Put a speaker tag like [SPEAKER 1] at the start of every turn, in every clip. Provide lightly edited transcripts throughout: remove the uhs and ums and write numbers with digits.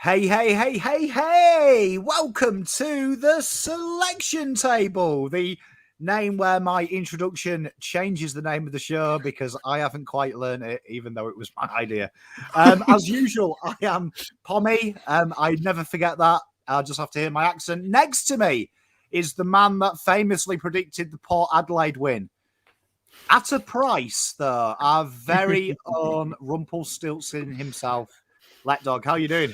[SPEAKER 1] Hey, hey, hey, hey, hey! Welcome to the selection table, the name where my introduction changes the name of the show because I haven't quite learned it, even though it was my idea. As usual, I am Pommy. I never forget that. I'll just have to hear my accent. Next to me is the man that famously predicted the Port Adelaide win. At a price, though, our very own Rumpelstiltskin himself, Lekdog. How you doing?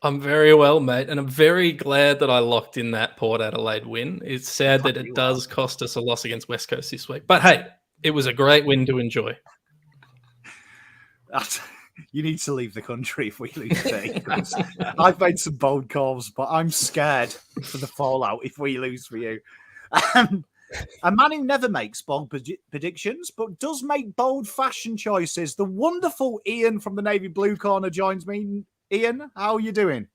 [SPEAKER 2] I'm very well, mate, and I'm very glad that I locked in that Port Adelaide win. It's sad that it does cost us a loss against West Coast this week. But hey, it was a great win to enjoy.
[SPEAKER 1] You need to leave the country if we lose today. I've made some bold calls, but I'm scared for the fallout if we lose for you. A man who never makes bold predictions, but does make bold fashion choices. The wonderful Ian from the Navy Blue Corner joins me. Ian, how are you doing?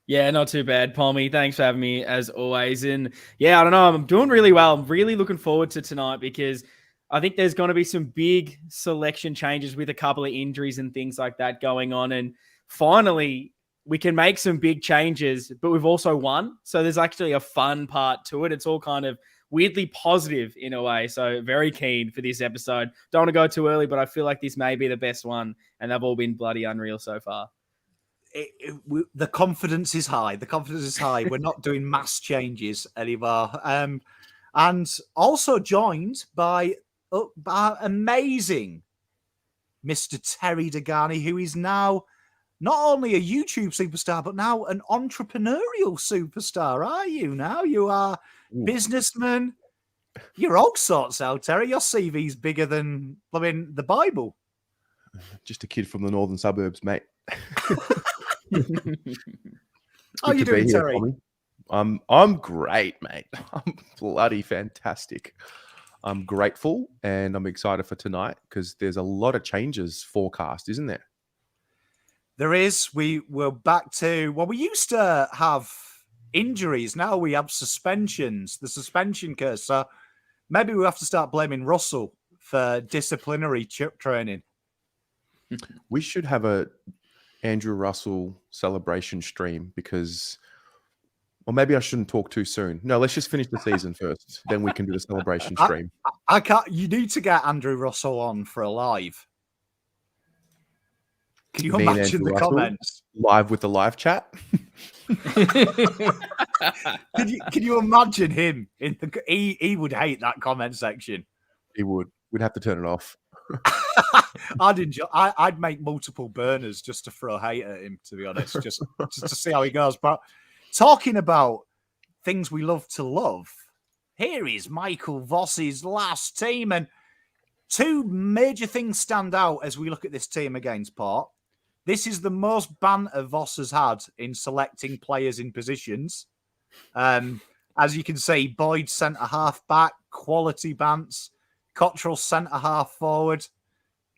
[SPEAKER 3] Yeah, not too bad, Pommy. Thanks for having me, as always. And yeah, I don't know. I'm doing really well. I'm really looking forward to tonight because I think there's going to be some big selection changes with a couple of injuries and things like that going on. And finally, we can make some big changes, but we've also won. So there's actually a fun part to it. It's all kind of weirdly positive in a way. So very keen for this episode. Don't want to go too early, but I feel like this may be the best one. And they've all been bloody unreal so far.
[SPEAKER 1] The confidence is high. The confidence is high. We're not doing mass changes anymore. And also joined by amazing Mr. Terry Degani, who is now not only a YouTube superstar, but now an entrepreneurial superstar. Are you now? You are businessman. You're all sorts out, Terry. Your CV's bigger than, the Bible.
[SPEAKER 4] Just a kid from the northern suburbs, mate.
[SPEAKER 1] How are you doing, Terry?
[SPEAKER 4] I'm great, mate. I'm bloody fantastic. I'm grateful and I'm excited for tonight because there's a lot of changes forecast, isn't there?
[SPEAKER 1] There is. We're back to, we used to have injuries. Now we have suspensions, the suspension curse. So maybe we have to start blaming Russell for disciplinary training.
[SPEAKER 4] We should have a Andrew Russell celebration stream because, or maybe I shouldn't talk too soon. No, let's just finish the season first. Then we can do the celebration stream.
[SPEAKER 1] I can't. You need to get Andrew Russell on for a live. Can you imagine the comments?
[SPEAKER 4] Live with the live chat?
[SPEAKER 1] Can you imagine him? He would hate that comment section.
[SPEAKER 4] He would. We'd have to turn it off.
[SPEAKER 1] I'd make multiple burners just to throw hate at him, to be honest, just to see how he goes. But talking about things we love to love, here is Michael Voss's last team, and two major things stand out as we look at this team against Port. This is the most banter Voss has had in selecting players in positions. As you can see, Boyd centre half back, quality bants. Cottrell centre half forward,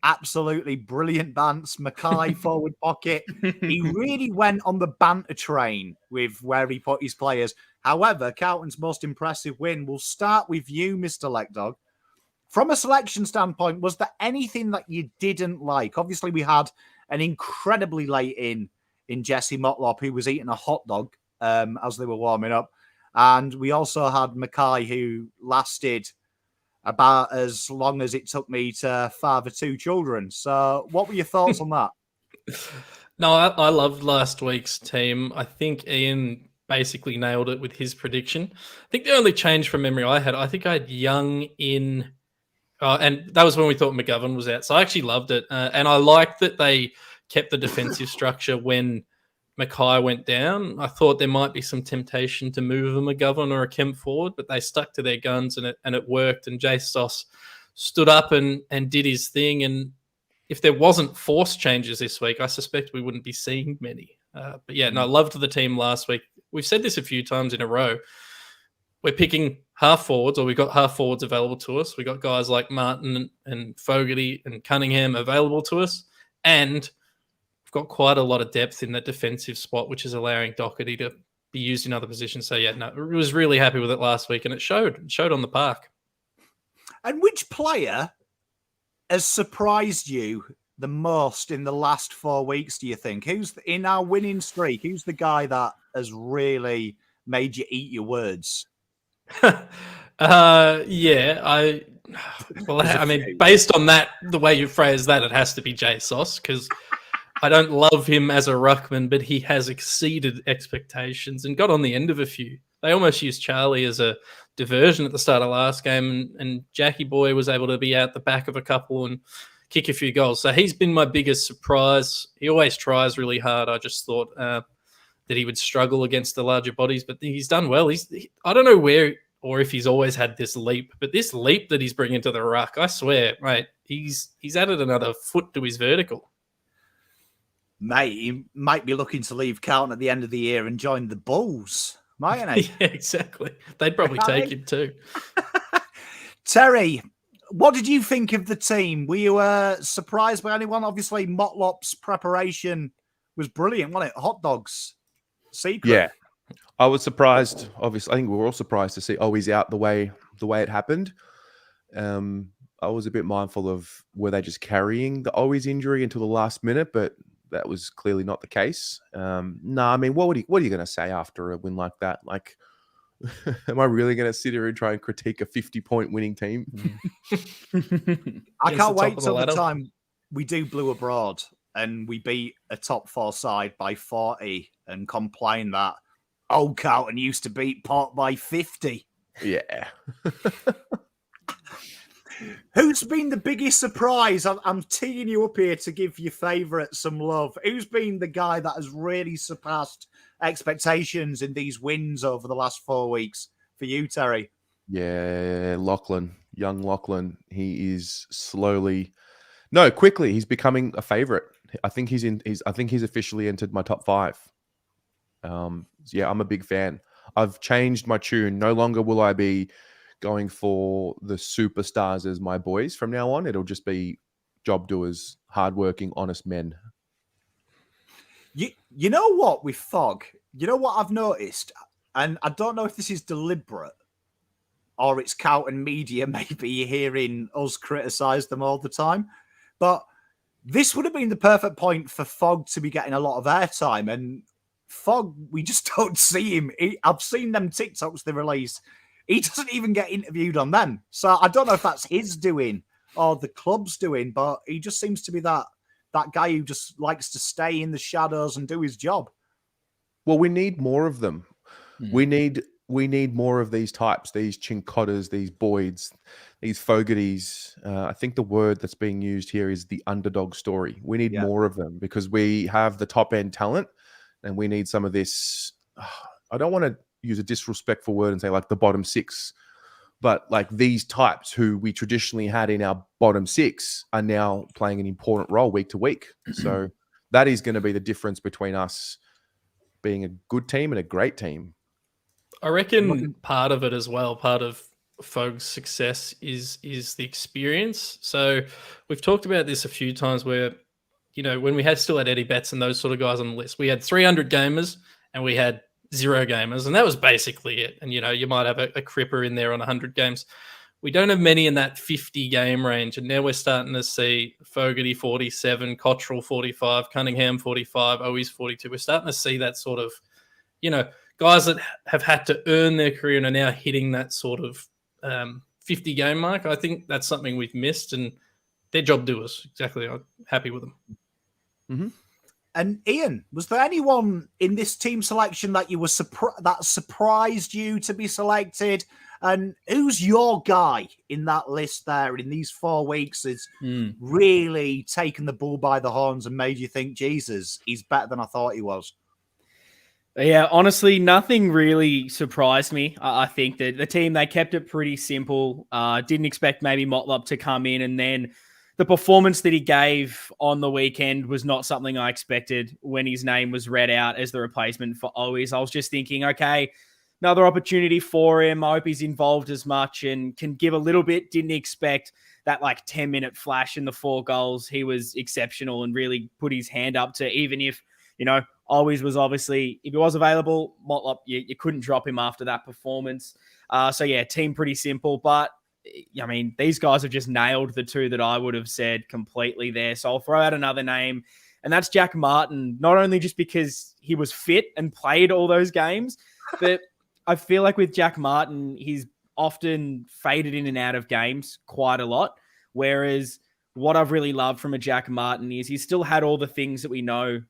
[SPEAKER 1] absolutely brilliant bants. Mackay forward pocket. He really went on the banter train with where he put his players. However, Carlton's most impressive win. We'll start with you, Mr. Lekdog. From a selection standpoint, was there anything that you didn't like? Obviously, we had an incredibly late in Jesse Motlop, who was eating a hot dog as they were warming up. And we also had Mackay, who lasted about as long as it took me to father two children. So what were your thoughts on that?
[SPEAKER 2] No, I loved last week's team. I think Ian basically nailed it with his prediction. I think the only change from memory I had Young in, and that was when we thought McGovern was out. So I actually loved it. And I liked that they kept the defensive structure when Mackay went down. I thought there might be some temptation to move a McGovern or a Kemp forward, but they stuck to their guns and it worked. And Jay Stoss stood up and did his thing. And if there wasn't forced changes this week, I suspect we wouldn't be seeing many. But yeah, no, I loved the team last week. We've said this a few times in a row. We're picking half forwards, or we've got half forwards available to us. We've got guys like Martin and Fogarty and Cunningham available to us. And got quite a lot of depth in that defensive spot, which is allowing Doherty to be used in other positions. So yeah, no, I was really happy with it last week, and it showed on the park.
[SPEAKER 1] And which player has surprised you the most in the last 4 weeks, do you think? Who's in our winning streak? Who's the guy that has really made you eat your words?
[SPEAKER 2] I mean, based on that, the way you phrase that, it has to be Jay Sauce, because I don't love him as a ruckman, but he has exceeded expectations and got on the end of a few. They almost used Charlie as a diversion at the start of last game, and Jackie Boy was able to be out the back of a couple and kick a few goals. So he's been my biggest surprise. He always tries really hard. I just thought that he would struggle against the larger bodies, but he's done well. I don't know where or if he's always had this leap, but this leap that he's bringing to the ruck, I swear, mate, he's added another foot to his vertical.
[SPEAKER 1] Mate, he might be looking to leave Carlton at the end of the year and join the Bulls, mightn't he?
[SPEAKER 2] Yeah, exactly. They'd probably take him too.
[SPEAKER 1] Terry, what did you think of the team? Were you surprised by anyone? Obviously, Motlop's preparation was brilliant, wasn't it? Hot dogs, secret.
[SPEAKER 4] Yeah, I was surprised. Obviously, I think we were all surprised to see he's out the way it happened. I was a bit mindful of, were they just carrying the Owies injury until the last minute, but that was clearly not the case. No, I mean, what are you going to say after a win like that? Like, am I really going to sit here and try and critique a 50-point winning team?
[SPEAKER 1] I can't wait till the time we do Blue Abroad and we beat a top 4 side by 40 and complain that old Carlton used to beat Port by 50.
[SPEAKER 4] Yeah.
[SPEAKER 1] Who's been the biggest surprise? I'm teeing you up here to give your favourite some love. Who's been the guy that has really surpassed expectations in these wins over the last 4 weeks for you, Terry?
[SPEAKER 4] Yeah, young Lachlan. He is quickly. He's becoming a favourite. I think he's officially entered my top 5. Yeah, I'm a big fan. I've changed my tune. No longer will I be going for the superstars as my boys from now on. It'll just be job doers, hardworking, honest men.
[SPEAKER 1] You know what with Fog? You know what I've noticed? And I don't know if this is deliberate or it's Carlton media maybe hearing us criticise them all the time. But this would have been the perfect point for Fog to be getting a lot of airtime. And Fog, we just don't see him. I've seen them TikToks they release. He doesn't even get interviewed on them. So I don't know if that's his doing or the club's doing, but he just seems to be that guy who just likes to stay in the shadows and do his job.
[SPEAKER 4] Well, we need more of them. We need more of these types, these Chinkottas, these Boyds, these Fogartys. I think the word that's being used here is the underdog story. We need more of them because we have the top end talent and we need some of this. I don't want to use a disrespectful word and say like the bottom 6, but like these types who we traditionally had in our bottom 6 are now playing an important role week to week. So that is going to be the difference between us being a good team and a great team.
[SPEAKER 2] I reckon part of it as well, part of Fog's success is the experience. So we've talked about this a few times where, you know, when we still had Eddie Betts and those sort of guys on the list, we had 300 gamers and we had 0 gamers, and that was basically it. And, you know, you might have a cripper in there on 100 games. We don't have many in that 50 game range. And now we're starting to see Fogarty 47, Cottrell 45, Cunningham 45, Owies 42. We're starting to see that sort of, you know, guys that have had to earn their career and are now hitting that sort of 50 game mark. I think that's something we've missed, and they're job doers. Exactly. I'm happy with them.
[SPEAKER 4] Mm-hmm.
[SPEAKER 1] And Ian, was there anyone in this team selection that you were that surprised you to be selected? And who's your guy in that list there in these 4 weeks has really taken the bull by the horns and made you think, Jesus, he's better than I thought he was?
[SPEAKER 3] Yeah, honestly, nothing really surprised me. I think that the team, they kept it pretty simple. Didn't expect maybe Motlop to come in, and then the performance that he gave on the weekend was not something I expected when his name was read out as the replacement for Owies. I was just thinking, okay, another opportunity for him. I hope he's involved as much and can give a little bit. Didn't expect that like 10-minute flash in the 4 goals. He was exceptional and really put his hand up to, even if, you know, Owies was obviously, if he was available, Motlop, you couldn't drop him after that performance. So yeah, team pretty simple, but I mean, these guys have just nailed the two that I would have said completely there. So I'll throw out another name, and that's Jack Martin, not only just because he was fit and played all those games, but I feel like with Jack Martin, he's often faded in and out of games quite a lot. Whereas what I've really loved from a Jack Martin is he still had all the things that we know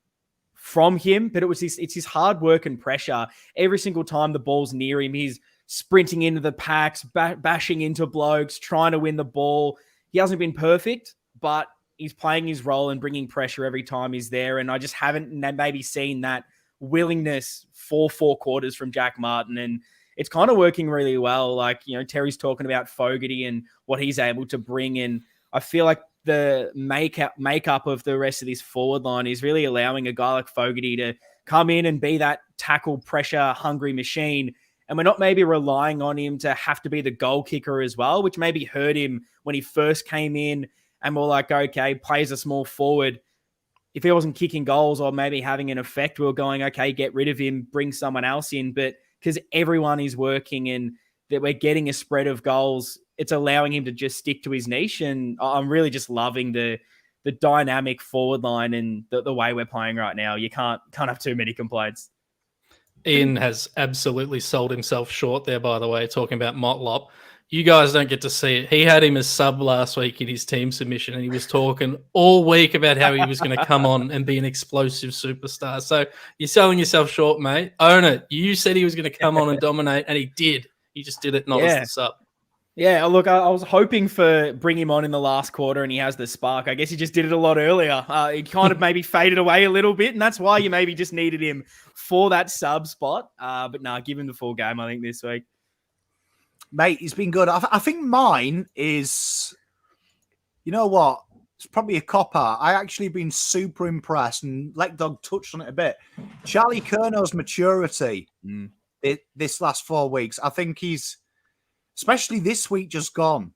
[SPEAKER 3] from him, but it's his hard work and pressure. Every single time the ball's near him, he's sprinting into the packs, bashing into blokes, trying to win the ball. He hasn't been perfect, but he's playing his role and bringing pressure every time he's there. And I just haven't maybe seen that willingness for 4 quarters from Jack Martin. And it's kind of working really well. Like, you know, Terry's talking about Fogarty and what he's able to bring in. I feel like the makeup of the rest of this forward line is really allowing a guy like Fogarty to come in and be that tackle pressure hungry machine. And we're not maybe relying on him to have to be the goal kicker as well, which maybe hurt him when he first came in. And we're like, okay, plays a small forward. If he wasn't kicking goals or maybe having an effect, we were going, okay, get rid of him, bring someone else in. But because everyone is working and that we're getting a spread of goals, it's allowing him to just stick to his niche. And I'm really just loving the dynamic forward line and the way we're playing right now. You can't have too many complaints.
[SPEAKER 2] Ian has absolutely sold himself short there, by the way, talking about Motlop. You guys don't get to see it. He had him as sub last week in his team submission, and he was talking all week about how he was going to come on and be an explosive superstar. So you're selling yourself short, mate. Own it. You said he was going to come on and dominate, and he did. He just did it not as the sub.
[SPEAKER 3] Yeah, look, I was hoping for bring him on in the last quarter, and he has the spark. I guess he just did it a lot earlier. He kind of maybe faded away a little bit, and that's why you maybe just needed him for that sub spot. But no, give him the full game, I think, this week.
[SPEAKER 1] Mate, he's been good. I think mine is, you know what? It's probably a cop-out. I actually been super impressed, and Lekdog touched on it a bit. Charlie Curnow's maturity this last 4 weeks. I think he's, especially this week just gone,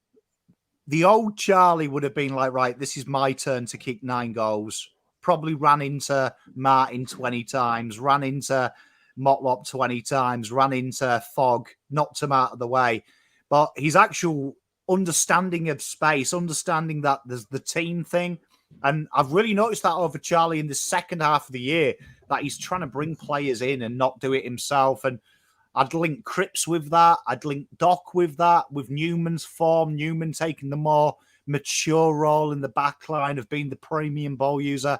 [SPEAKER 1] the old Charlie would have been like, right, this is my turn to kick 9 goals. Probably ran into Martin 20 times, ran into Motlop 20 times, ran into Fogg, knocked him out of the way. But his actual understanding of space, understanding that there's the team thing. And I've really noticed that over Charlie in the second half of the year, that he's trying to bring players in and not do it himself. And I'd link Cripps with that. I'd link Doc with that, with Newman's form. Newman taking the more mature role in the back line of being the premium ball user.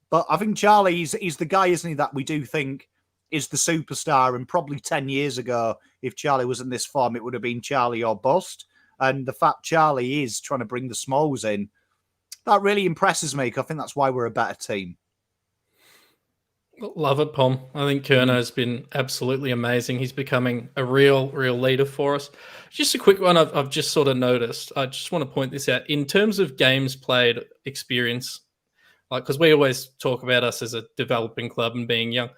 [SPEAKER 1] But I think Charlie, he's the guy, isn't he, that we do think is the superstar. And probably 10 years ago, if Charlie was in this form, it would have been Charlie or bust. And the fact Charlie is trying to bring the smalls in, that really impresses me. I think that's why we're a better team.
[SPEAKER 2] Love it, Pom. I think Curnow's been absolutely amazing. He's becoming a real leader for us. Just a quick one I've just sort of noticed. I just want to point this out. In terms of games played experience, like, because we always talk about us as a developing club and being young,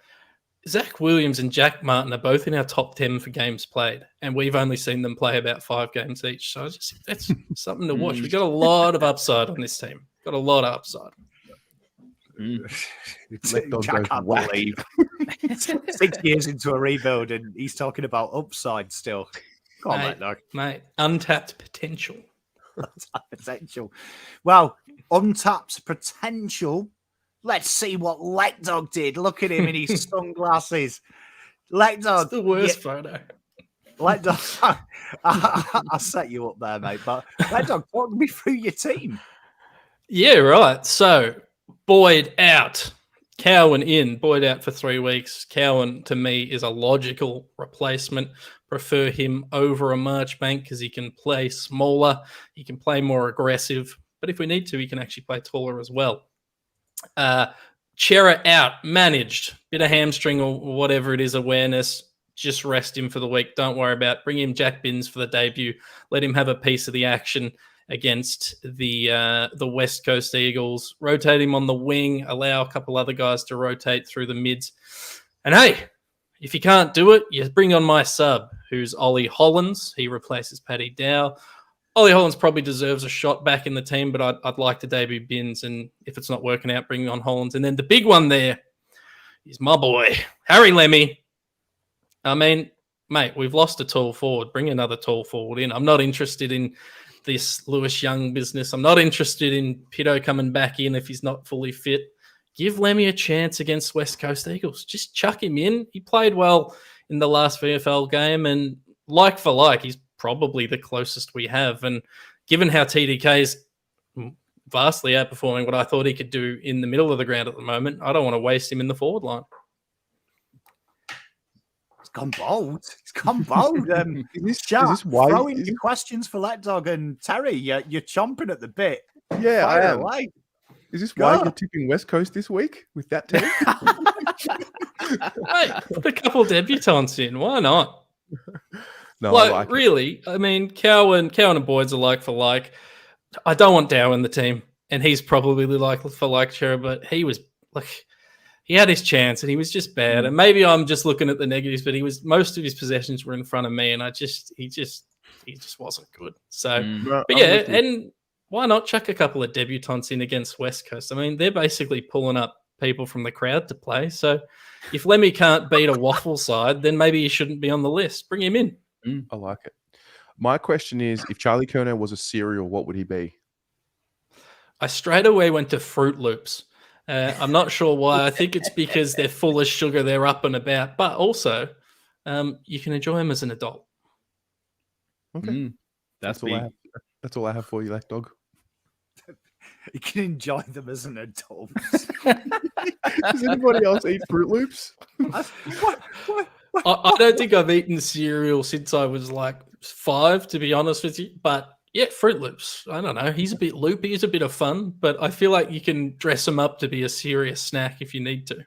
[SPEAKER 2] Zach Williams and Jack Martin are both in our top 10 for games played, and we've only seen them play about 5 games each. So that's something to watch. We've got a lot of upside on this team. Got a lot of upside.
[SPEAKER 1] Jack can't believe 6 years into a rebuild and he's talking about upside still. Come on,
[SPEAKER 2] mate. Untapped potential.
[SPEAKER 1] Untapped potential. Well, untapped potential. Let's see what Lekdog did. Look at him in his sunglasses. Lekdog.
[SPEAKER 2] It's the worst photo.
[SPEAKER 1] Lekdog. I'll set you up there, mate. But Lekdog, talk me through your team.
[SPEAKER 2] Yeah, right. So, Boyd out. Cowan in. Boyd out for 3 weeks. Cowan, to me, is a logical replacement. Prefer him over a Marchbank because he can play smaller. He can play more aggressive. But if we need to, he can actually play taller as well. Chera out, managed, bit of hamstring or whatever it is, awareness. Just rest him for the week. Don't worry about it. Bring him Jack Binns for the debut. Let him have a piece of the action against the West Coast Eagles. Rotate him on the wing. Allow a couple other guys to rotate through the mids. And hey, if you can't do it, you bring on my sub, who's Ollie Hollands. He replaces Paddy Dow. Ollie Hollands probably deserves a shot back in the team, but I'd like to debut Binns, and if it's not working out, bring on Hollands. And then the big one there is my boy, Harry Lemmy. I mean, mate, we've lost a tall forward. Bring another tall forward in. I'm not interested in this Lewis Young business. I'm not interested in Pito coming back in if he's not fully fit. Give Lemmy a chance against West Coast Eagles. Just chuck him in. He played well in the last VFL game, and like for like, he's probably the closest we have. And given how TDK is vastly outperforming what I thought he could do in the middle of the ground at the moment, I don't want to waste him in the forward line.
[SPEAKER 1] He's gone bold. He's gone bold.
[SPEAKER 4] Is this why?
[SPEAKER 1] Throwing your questions for Lekdog and Terry. You're chomping at the bit.
[SPEAKER 4] Yeah, I am.
[SPEAKER 1] Away.
[SPEAKER 4] Is this why you're tipping West Coast this week with that team?
[SPEAKER 2] Hey, put a couple of debutants in. Why not?
[SPEAKER 4] No,
[SPEAKER 2] like,
[SPEAKER 4] I like
[SPEAKER 2] really, I mean, Cowan and Boyd's are like for like. I don't want Dow in the team, and he's probably like for like Cherub, but he was like, he had his chance and he was just bad. And maybe I'm just looking at the negatives, but most of his possessions were in front of me, and he just wasn't good. So, but yeah, and why not chuck a couple of debutants in against West Coast? I mean, they're basically pulling up people from the crowd to play. So if Lemmy can't beat a waffle side, then maybe he shouldn't be on the list. Bring him in.
[SPEAKER 4] I like it. My question is, if Charlie Curnow was a cereal, what would he be?
[SPEAKER 2] I straight away went to Fruit Loops. I'm not sure why. I think it's because they're full of sugar, they're up and about, but also you can enjoy them as an adult.
[SPEAKER 4] Okay. That's all I have for you, Lekdog.
[SPEAKER 1] You can enjoy them as an adult.
[SPEAKER 4] Does anybody else eat Fruit Loops?
[SPEAKER 2] I don't think I've eaten cereal since I was like 5, to be honest with you. But yeah, Fruit Loops. I don't know. He's a bit loopy. He's a bit of fun, but I feel like you can dress him up to be a serious snack if you need to.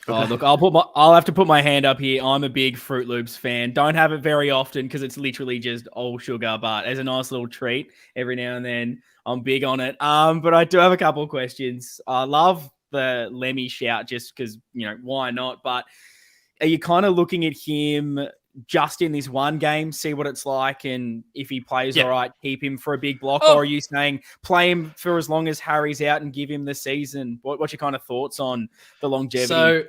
[SPEAKER 3] Oh, look, I'll have to put my hand up here. I'm a big Fruit Loops fan. Don't have it very often because it's literally just all sugar, but as a nice little treat every now and then, I'm big on it. But I do have a couple of questions. I love the Lemmy shout just because, why not? But are you kind of looking at him just in this one game, see what it's like, and if he plays all right, keep him for a big block? Or are you saying play him for as long as Harry's out and give him the season? What's your kind of thoughts on the longevity?
[SPEAKER 2] So,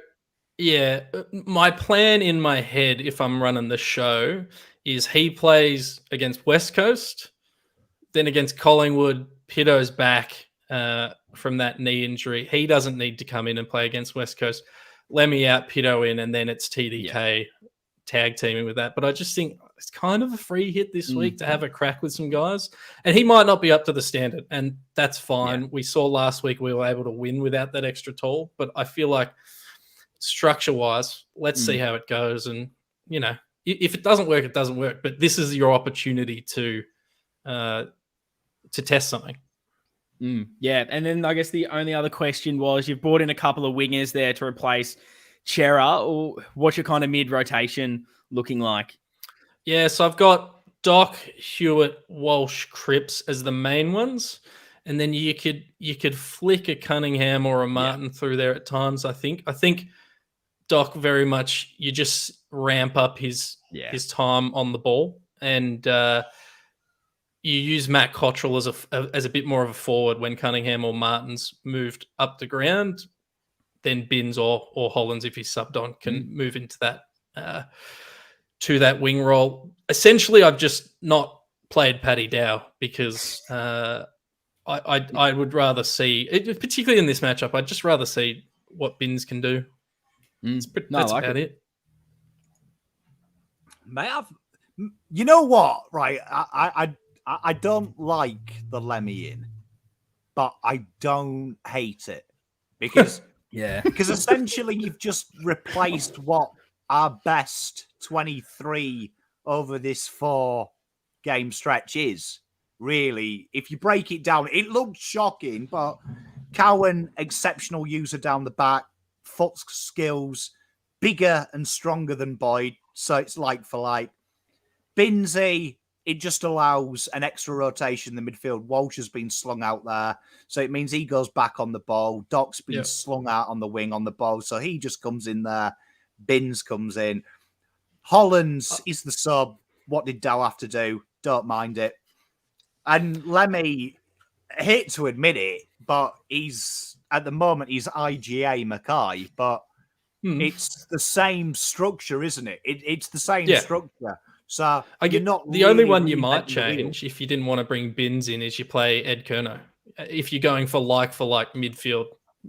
[SPEAKER 2] yeah, my plan in my head, if I'm running the show, is he plays against West Coast, then against Collingwood. Pito's back from that knee injury. He doesn't need to come in and play against West Coast. Lemmy out, Pito in, and then it's TDK tag teaming with that. But I just think it's kind of a free hit this week to have a crack with some guys. And he might not be up to the standard, and that's fine. Yeah. We saw last week we were able to win without that extra tall. But I feel like structure-wise, let's see how it goes. And, if it doesn't work, it doesn't work. But this is your opportunity to test something.
[SPEAKER 3] Yeah, and then I guess the only other question was, you've brought in a couple of wingers there to replace Chera. Or what's your kind of mid-rotation looking like?
[SPEAKER 2] Yeah, so I've got Doc, Hewitt, Walsh, Cripps as the main ones, and then you could flick a Cunningham or a Martin through there at times. I think Doc very much, you just ramp up his time on the ball, and you use Matt Cottrell as a bit more of a forward when Cunningham or Martin's moved up the ground. Then Binns or Hollands, if he's subbed on, can move into that to that wing role. Essentially, I've just not played Paddy Dow because I would rather see, particularly in this matchup, I'd just rather see what Binns can do. That's about it.
[SPEAKER 1] You know what? Right, I don't like the Lemmy in, but I don't hate it because because essentially you've just replaced what our best 23 over this 4-game stretch is. Really, if you break it down, it looked shocking, but Cowan, exceptional user down the back, foot skills, bigger and stronger than Boyd, so it's like for like. Binnsy, it just allows an extra rotation in the midfield. Walsh has been slung out there, so it means he goes back on the ball. Doc's been slung out on the wing on the ball, so he just comes in there. Binns comes in. Hollands is the sub. What did Dow have to do? Don't mind it. And Lemmy, I hate to admit it, but he's at the moment he's IGA Mackay. But It's the same structure, isn't it? It's the same
[SPEAKER 2] Yeah.
[SPEAKER 1] structure. So
[SPEAKER 2] I get
[SPEAKER 1] you're not
[SPEAKER 2] the only
[SPEAKER 1] really
[SPEAKER 2] one you might
[SPEAKER 1] reinventing the wheel.
[SPEAKER 2] change if you didn't want to bring Bins in is you play Ed Kerno. If you're going for like midfielder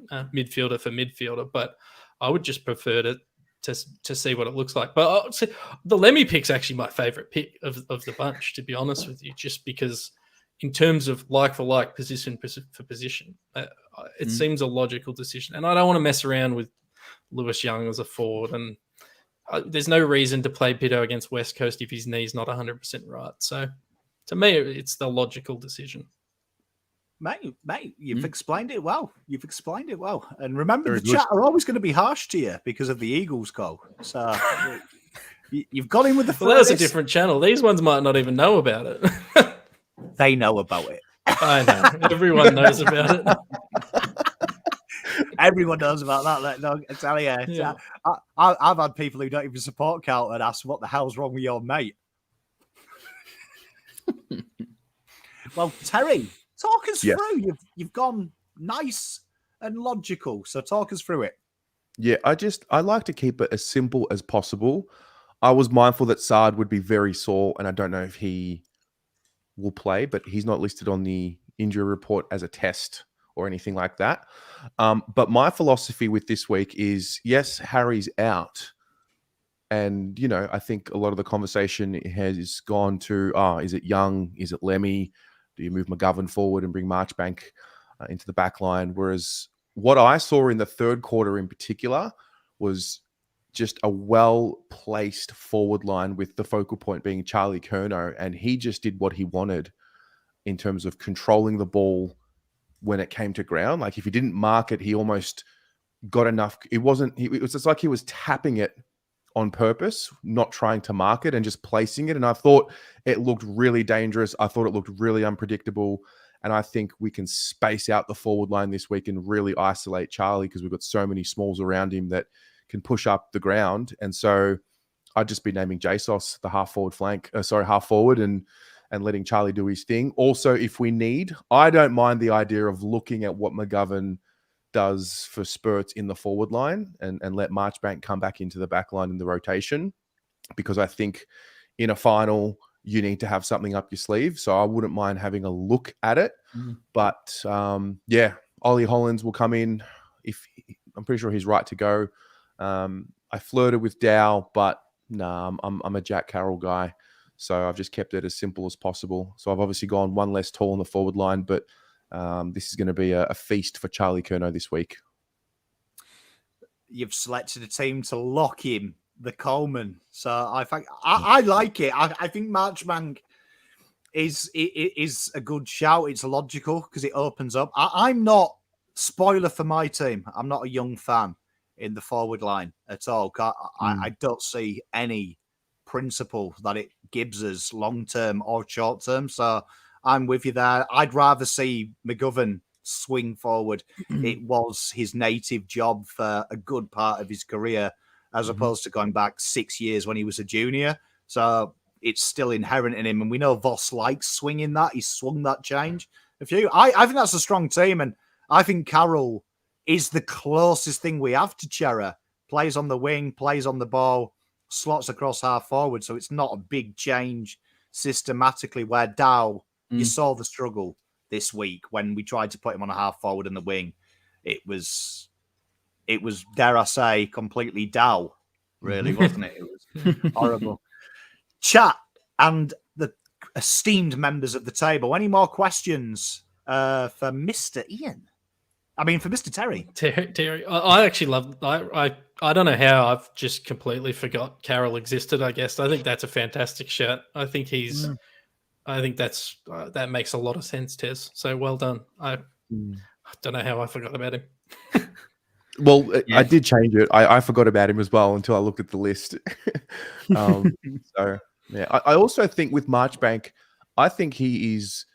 [SPEAKER 2] for midfielder, but I would just prefer to see what it looks like. But the Lemmy pick's actually my favorite pick of the bunch, to be honest with you, just because in terms of like for like, position for position, it seems a logical decision. And I don't want to mess around with Lewis Young as a forward, and there's no reason to play Biddo against West Coast if his knee's not 100% right. So to me, it's the logical decision.
[SPEAKER 1] Mate, you've explained it well. You've explained it well. And remember,
[SPEAKER 4] Very
[SPEAKER 1] the
[SPEAKER 4] good.
[SPEAKER 1] chat are always going to be harsh to you because of the Eagles goal. So you've got in with the
[SPEAKER 2] Well, that was a
[SPEAKER 1] furthest.
[SPEAKER 2] different channel. These ones might not even know about it.
[SPEAKER 1] They know about it.
[SPEAKER 2] I know. Everyone knows about it.
[SPEAKER 1] Everyone knows about that, Lekdog. I tell you.
[SPEAKER 2] Yeah.
[SPEAKER 1] I've had people who don't even support Carlton ask, what the hell's wrong with your mate? Well, Terry, talk us
[SPEAKER 4] Yes.
[SPEAKER 1] through. You've gone nice and logical. So talk us through it.
[SPEAKER 4] Yeah, I like to keep it as simple as possible. I was mindful that Saad would be very sore, and I don't know if he will play, but he's not listed on the injury report as a test or anything like that. But my philosophy with this week is, yes, Harry's out. And, you know, I think a lot of the conversation has gone to, is it Young? Is it Lemmy? Do you move McGovern forward and bring Marchbank into the back line? Whereas what I saw in the third quarter in particular was just a well-placed forward line with the focal point being Charlie Curnow, and he just did what he wanted in terms of controlling the ball when it came to ground. Like if he didn't mark it, he almost got enough. It was just like he was tapping it on purpose, not trying to mark it and just placing it. And I thought it looked really dangerous. I thought it looked really unpredictable. And I think we can space out the forward line this week and really isolate Charlie because we've got so many smalls around him that can push up the ground. And so I'd just be naming JSOS the half forward and letting Charlie do his thing. Also, if we need, I don't mind the idea of looking at what McGovern does for spurts in the forward line and let Marchbank come back into the back line in the rotation, because I think in a final, you need to have something up your sleeve. So I wouldn't mind having a look at it. But Ollie Hollands will come in. I'm pretty sure he's right to go. I flirted with Dow, but I'm a Jack Carroll guy. So I've just kept it as simple as possible. So I've obviously gone one less tall on the forward line, but this is going to be a feast for Charlie Curnow this week.
[SPEAKER 1] You've selected a team to lock in the Coleman. So I like it. I think Marchbank is a good shout. It's logical because it opens up. I'm not, spoiler for my team, I'm not a Young fan in the forward line at all. I don't see any principle that it gives us long-term or short-term. So I'm with you there. I'd rather see McGovern swing forward. It was his native job for a good part of his career, as opposed to going back 6 years when he was a junior. So it's still inherent in him. And we know Voss likes swinging that. He's swung that change a few. I think that's a strong team. And I think Carroll is the closest thing we have to Chera. Plays on the wing, plays on the ball, slots across half forward. So it's not a big change systematically, where Dow, you saw the struggle this week when we tried to put him on a half forward in the wing. It was, dare I say, completely Dow, really, wasn't it? It was horrible. Chat and the esteemed members of the table, any more questions for Mr. Ian? I mean, for Mr. Terry.
[SPEAKER 2] Terry, I actually love. I don't know how I've just completely forgot Carroll existed. I guess I think that's a fantastic shot. I think he's. I think that's that makes a lot of sense, Tez. So well done. I don't know how I forgot about him.
[SPEAKER 4] Well, I did change it. I forgot about him as well until I looked at the list. So yeah, I also think with Marchbank, I think he is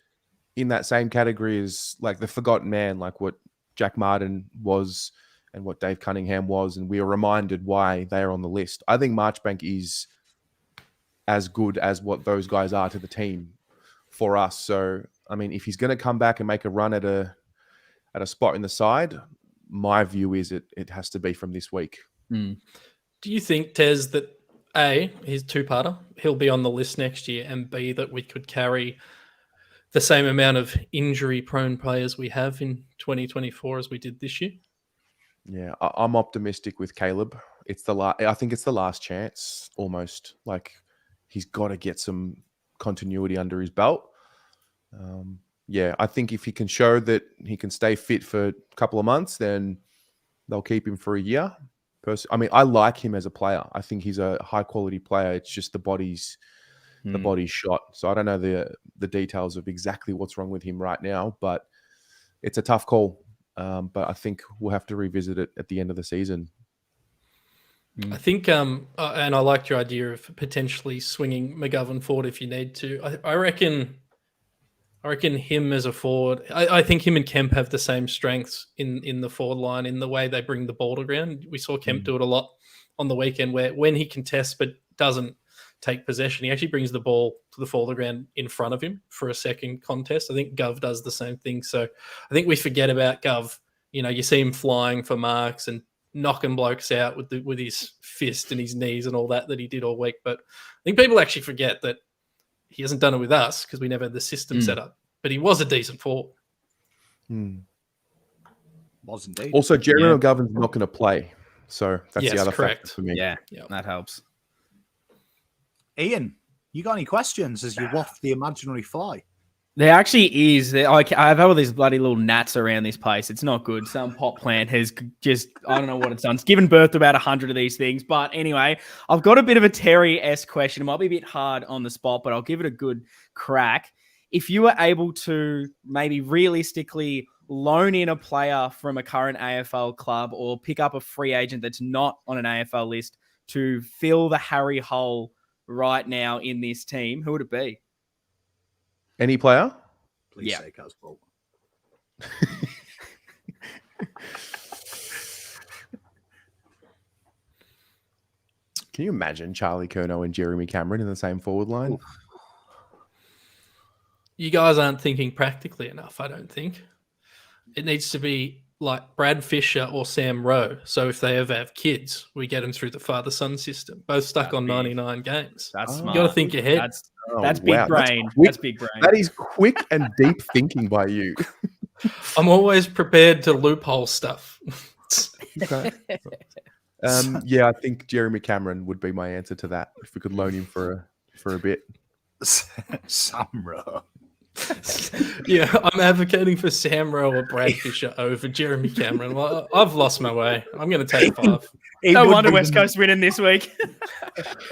[SPEAKER 4] in that same category as like the forgotten man, like what Jack Martin was and what Dave Cunningham was, and we are reminded why they are on the list. I think Marchbank is as good as what those guys are to the team for us. So, I mean, if he's going to come back and make a run at a spot in the side, my view is it has to be from this week.
[SPEAKER 3] Mm.
[SPEAKER 2] Do you think, Tez, that A, he's two-parter, he'll be on the list next year, and B, that we could carry the same amount of injury-prone players we have in 2024 as we did this year?
[SPEAKER 4] Yeah, I'm optimistic with Caleb. I think it's the last chance, almost. Like, he's got to get some continuity under his belt. Yeah, I think if he can show that he can stay fit for a couple of months, then they'll keep him for a year. I mean, I like him as a player. I think he's a high-quality player. It's just the body's shot. So I don't know the details of exactly what's wrong with him right now, but it's a tough call. But I think we'll have to revisit it at the end of the season.
[SPEAKER 2] I think, and I liked your idea of potentially swinging McGovern forward if you need to. I reckon him as a forward, I think him and Kemp have the same strengths in the forward line in the way they bring the ball to ground. We saw Kemp do it a lot on the weekend, where when he contests but doesn't take possession, he actually brings the ball to the forward ground in front of him for a second contest. I think Gov does the same thing. So I think we forget about Gov. You know, you see him flying for marks and knocking blokes out with his fist and his knees and all that he did all week. But I think people actually forget that he hasn't done it with us because we never had the system set up. But he was a decent forward.
[SPEAKER 1] Was indeed.
[SPEAKER 4] Also, Jeremy McGovern's not going to play. So that's the other factor for me.
[SPEAKER 3] Yeah, that helps.
[SPEAKER 1] Ian, you got any questions as you waft the imaginary fly?
[SPEAKER 3] There actually is. I've had all these bloody little gnats around this place. It's not good. Some pot plant has just, I don't know what it's done. It's given birth to about 100 of these things. But anyway, I've got a bit of a Terry-esque question. It might be a bit hard on the spot, but I'll give it a good crack. If you were able to maybe realistically loan in a player from a current AFL club or pick up a free agent that's not on an AFL list to fill the Harry hole right now in this team, who would it be?
[SPEAKER 4] Any player?
[SPEAKER 1] Please say Casbolt.
[SPEAKER 4] Can you imagine Charlie Curnow and Jeremy Cameron in the same forward line?
[SPEAKER 2] Oof. You guys aren't thinking practically enough, I don't think. It needs to be like Brad Fisher or Sam Rowe. So if they ever have kids, we get them through the father-son system. Both stuck on 99 games.
[SPEAKER 3] That's smart.
[SPEAKER 2] You got to think ahead.
[SPEAKER 3] That's big brain. That's big brain.
[SPEAKER 4] That is quick and deep thinking by you.
[SPEAKER 2] I'm always prepared to loophole stuff.
[SPEAKER 4] Okay. Yeah, I think Jeremy Cameron would be my answer to that if we could loan him for a bit.
[SPEAKER 1] Sam Rowe.
[SPEAKER 2] Yeah, I'm advocating for Sam Rowe or Brad Fisher over Jeremy Cameron. Well, I've lost my way. I'm going to take 5.
[SPEAKER 3] No wonder West Coast winning this week.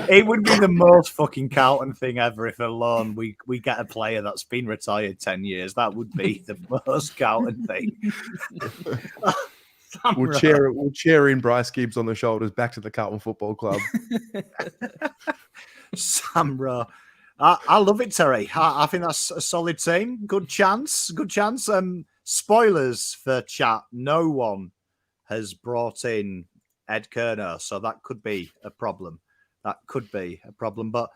[SPEAKER 1] It would be the most fucking Carlton thing ever if alone we get a player that's been retired 10 years. That would be the most Carlton thing.
[SPEAKER 4] We'll cheer in Bryce Gibbs on the shoulders back to the Carlton Football Club.
[SPEAKER 1] Sam Rowe. I love it, Terry. I think that's a solid team. Good chance. Spoilers for chat. No one has brought in Ed Kerner, so that could be a problem. But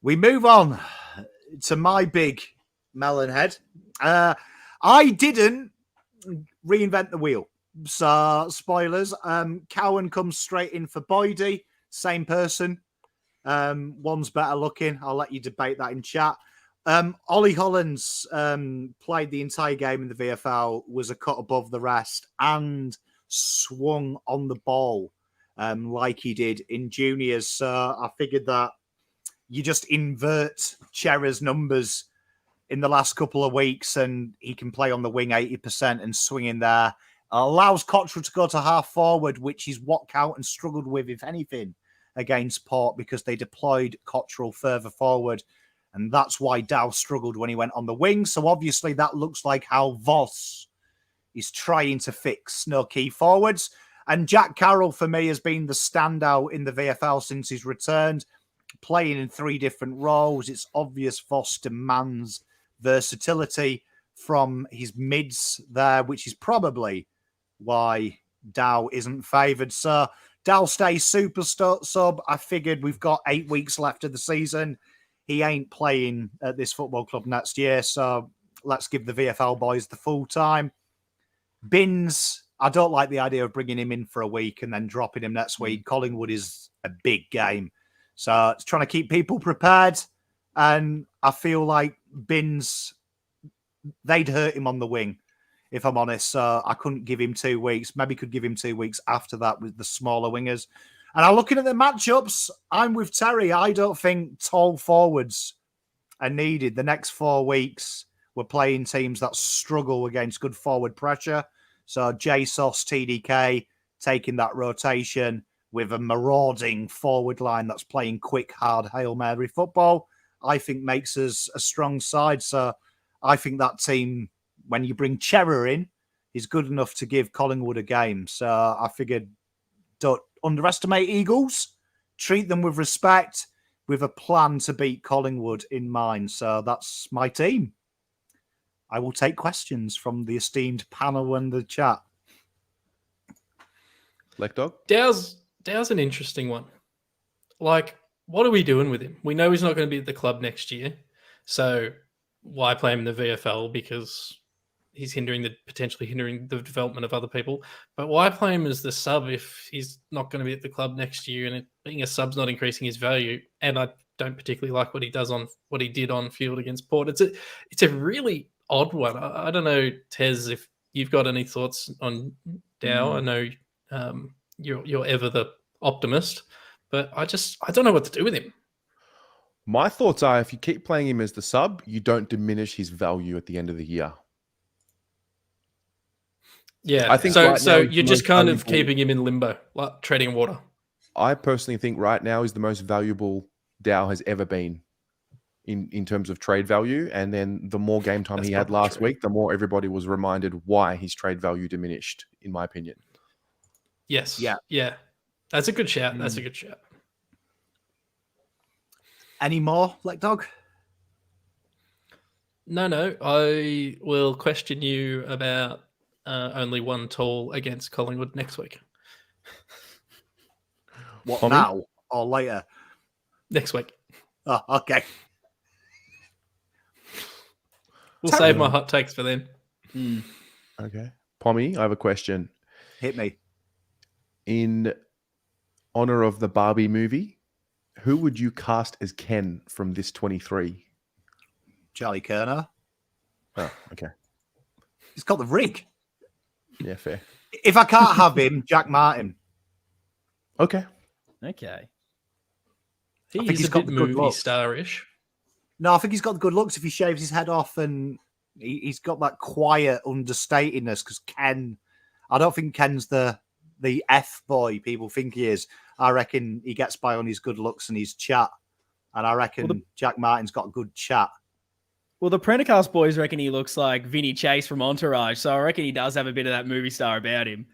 [SPEAKER 1] we move on to my big melon head. I didn't reinvent the wheel. So, spoilers. Cowan comes straight in for Boydie. Same person. One's better looking. I'll let you debate that in chat. Ollie Hollands played the entire game in the VFL, was a cut above the rest, and swung on the ball like he did in juniors. So I figured that you just invert Cherra's numbers in the last couple of weeks and he can play on the wing 80% and swing in there. Allows Cottrell to go to half forward, which is what Carlton struggled with, if anything, against Port, because they deployed Cottrell further forward. And that's why Dow struggled when he went on the wing. So obviously that looks like how Voss is trying to fix no key forwards. And Jack Carroll, for me, has been the standout in the VFL since he's returned, playing in 3 different roles. It's obvious Voss demands versatility from his mids there, which is probably why Dow isn't favoured. So Dow stays super sub. I figured we've got 8 weeks left of the season. He ain't playing at this football club next year, so let's give the VFL boys the full time. Bins, I don't like the idea of bringing him in for a week and then dropping him next week. Collingwood is a big game. So it's trying to keep people prepared. And I feel like Binns, they'd hurt him on the wing, if I'm honest. So I couldn't give him 2 weeks. Maybe could give him 2 weeks after that with the smaller wingers. And I'm looking at the matchups. I'm with Terry. I don't think tall forwards are needed. The next 4 weeks, we're playing teams that struggle against good forward pressure. So JSOS, TDK, taking that rotation with a marauding forward line that's playing quick, hard Hail Mary football, I think makes us a strong side. So I think that team, when you bring Cherrer in, is good enough to give Collingwood a game. So I figured, don't underestimate Eagles, treat them with respect, with a plan to beat Collingwood in mind. So that's my team. I will take questions from the esteemed panel and the chat.
[SPEAKER 4] Lekdog?
[SPEAKER 2] Dow's an interesting one. Like, what are we doing with him? We know he's not going to be at the club next year. So why play him in the VFL? Because he's potentially hindering the development of other people. But why play him as the sub if he's not going to be at the club next year and being a sub's not increasing his value? And I don't particularly like what he did on field against Port. It's a really odd one. I don't know, Tez, if you've got any thoughts on Dow. I know you're ever the optimist, but I don't know what to do with him.
[SPEAKER 4] My thoughts are, if you keep playing him as the sub, you don't diminish his value at the end of the year.
[SPEAKER 2] Yeah,
[SPEAKER 4] I think
[SPEAKER 2] so.
[SPEAKER 4] Right now
[SPEAKER 2] You're just kind of
[SPEAKER 4] valuable.
[SPEAKER 2] keeping him in limbo, like treading water.
[SPEAKER 4] I personally think right now is the most valuable Dow has ever been in terms of trade value. And then the more game time he had last week, the more everybody was reminded why his trade value diminished, in my opinion.
[SPEAKER 2] Yes. Yeah. That's a good shout. That's a good shout.
[SPEAKER 1] Any more, Lekdog?
[SPEAKER 2] No. I will question you about only one tall against Collingwood next week.
[SPEAKER 1] What,
[SPEAKER 4] Pommy?
[SPEAKER 1] now or later?
[SPEAKER 2] Next week.
[SPEAKER 1] Oh, okay.
[SPEAKER 2] We'll save my hot takes for then.
[SPEAKER 4] Okay. Pommy, I have a question.
[SPEAKER 1] Hit me.
[SPEAKER 4] In honor of the Barbie movie, who would you cast as Ken from this 23?
[SPEAKER 1] Charlie Kerner.
[SPEAKER 4] Oh, okay.
[SPEAKER 1] He's got the rig.
[SPEAKER 4] Yeah, fair.
[SPEAKER 1] If I can't have him, Jack Martin.
[SPEAKER 4] Okay.
[SPEAKER 3] Okay.
[SPEAKER 1] think
[SPEAKER 2] He's
[SPEAKER 1] he's
[SPEAKER 2] a
[SPEAKER 1] got
[SPEAKER 2] bit
[SPEAKER 1] the good
[SPEAKER 2] movie
[SPEAKER 1] looks.
[SPEAKER 2] star-ish.
[SPEAKER 1] No, I think he's got the good looks if he shaves his head off and he's got that quiet understatedness because I don't think Ken's the F-boy people think he is. I reckon he gets by on his good looks and his chat. And I reckon Jack Martin's got a good chat.
[SPEAKER 3] Well, the Prendergast boys reckon he looks like Vinny Chase from Entourage, so I reckon he does have a bit of that movie star about him.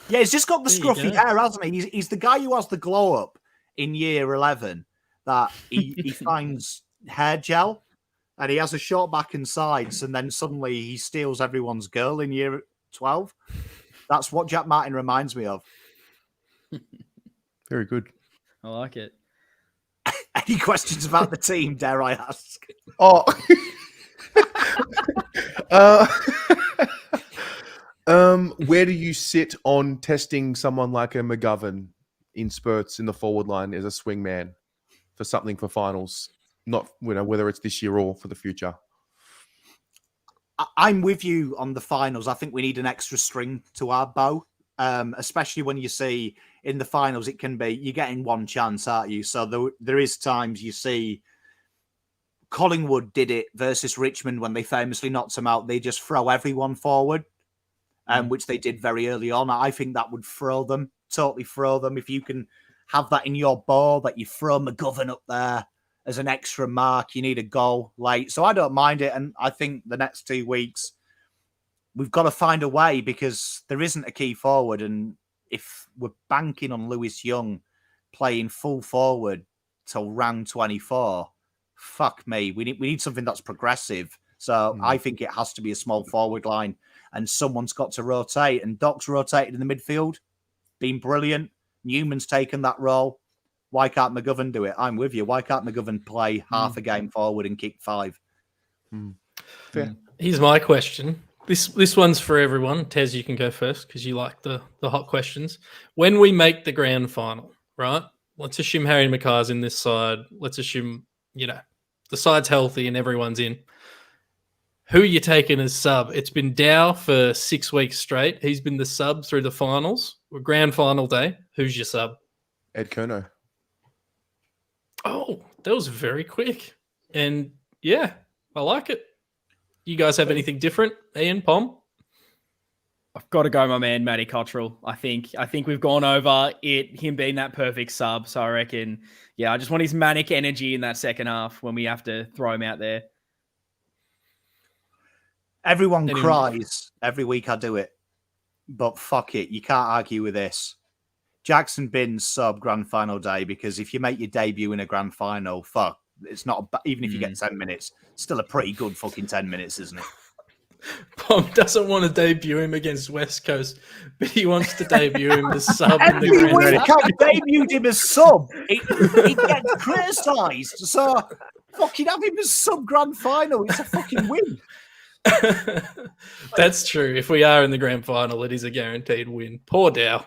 [SPEAKER 1] Yeah, he's just got the
[SPEAKER 2] There you
[SPEAKER 1] scruffy
[SPEAKER 2] go.
[SPEAKER 1] hair, hasn't he? He's the guy who has the glow up in year 11 that he finds hair gel and he has a short back and sides and then suddenly he steals everyone's girl in year 12. That's what Jack Martin reminds me of.
[SPEAKER 4] Very good.
[SPEAKER 3] I like it.
[SPEAKER 1] Any questions about the team, dare I ask?
[SPEAKER 4] Oh. Where do you sit on testing someone like a McGovern in spurts in the forward line as a swing man for something for finals? Not whether it's this year or for the future.
[SPEAKER 1] I'm with you on the finals. I think we need an extra string to our bow, especially when you see in the finals it can be you're getting one chance, aren't you? So there is times you see Collingwood did it versus Richmond when they famously knocked them out. They just throw everyone forward, which they did very early on. I think that would totally throw them. If you can have that in your ball, that you throw McGovern up there as an extra mark, you need a goal late. So I don't mind it. And I think the next 2 weeks, we've got to find a way because there isn't a key forward. And if we're banking on Lewis Young playing full forward till round 24, fuck me. We need something that's progressive. So I think it has to be a small forward line and someone's got to rotate. And Doc's rotated in the midfield, been brilliant. Newman's taken that role. Why can't McGovern do it? I'm with you. Why can't McGovern play half a game forward and kick 5?
[SPEAKER 4] Fair.
[SPEAKER 2] Here's my question. This one's for everyone. Tez, you can go first because you like the hot questions. When we make the grand final, right? Let's assume Harry Mackay's in this side. Let's assume, the side's healthy and everyone's in. Who are you taking as sub? It's been Dow for 6 weeks straight. He's been the sub through the finals. We're grand final day. Who's your sub?
[SPEAKER 4] Ed Kerno.
[SPEAKER 2] Oh, that was very quick. And yeah, I like it. You guys have anything different? Ian, Pom?
[SPEAKER 3] I've got to go, my man, Matty Cottrell. I think we've gone over it, him being that perfect sub. So I reckon, I just want his manic energy in that second half when we have to throw him out there.
[SPEAKER 1] Everyone cries every week I do it, but fuck it. You can't argue with this. Jackson Binns sub grand final day, because if you make your debut in a grand final, it's not, even if you get 10 minutes, still a pretty good fucking 10 minutes, isn't it?
[SPEAKER 2] Pom doesn't want to debut him against West Coast, but he wants to debut him as sub in the
[SPEAKER 1] Every
[SPEAKER 2] grand
[SPEAKER 1] week
[SPEAKER 2] final.
[SPEAKER 1] I've debuted him as sub. He gets criticised. So fucking have him as sub grand final. It's a fucking win.
[SPEAKER 2] That's true. If we are in the grand final, it is a guaranteed win. Poor Dow.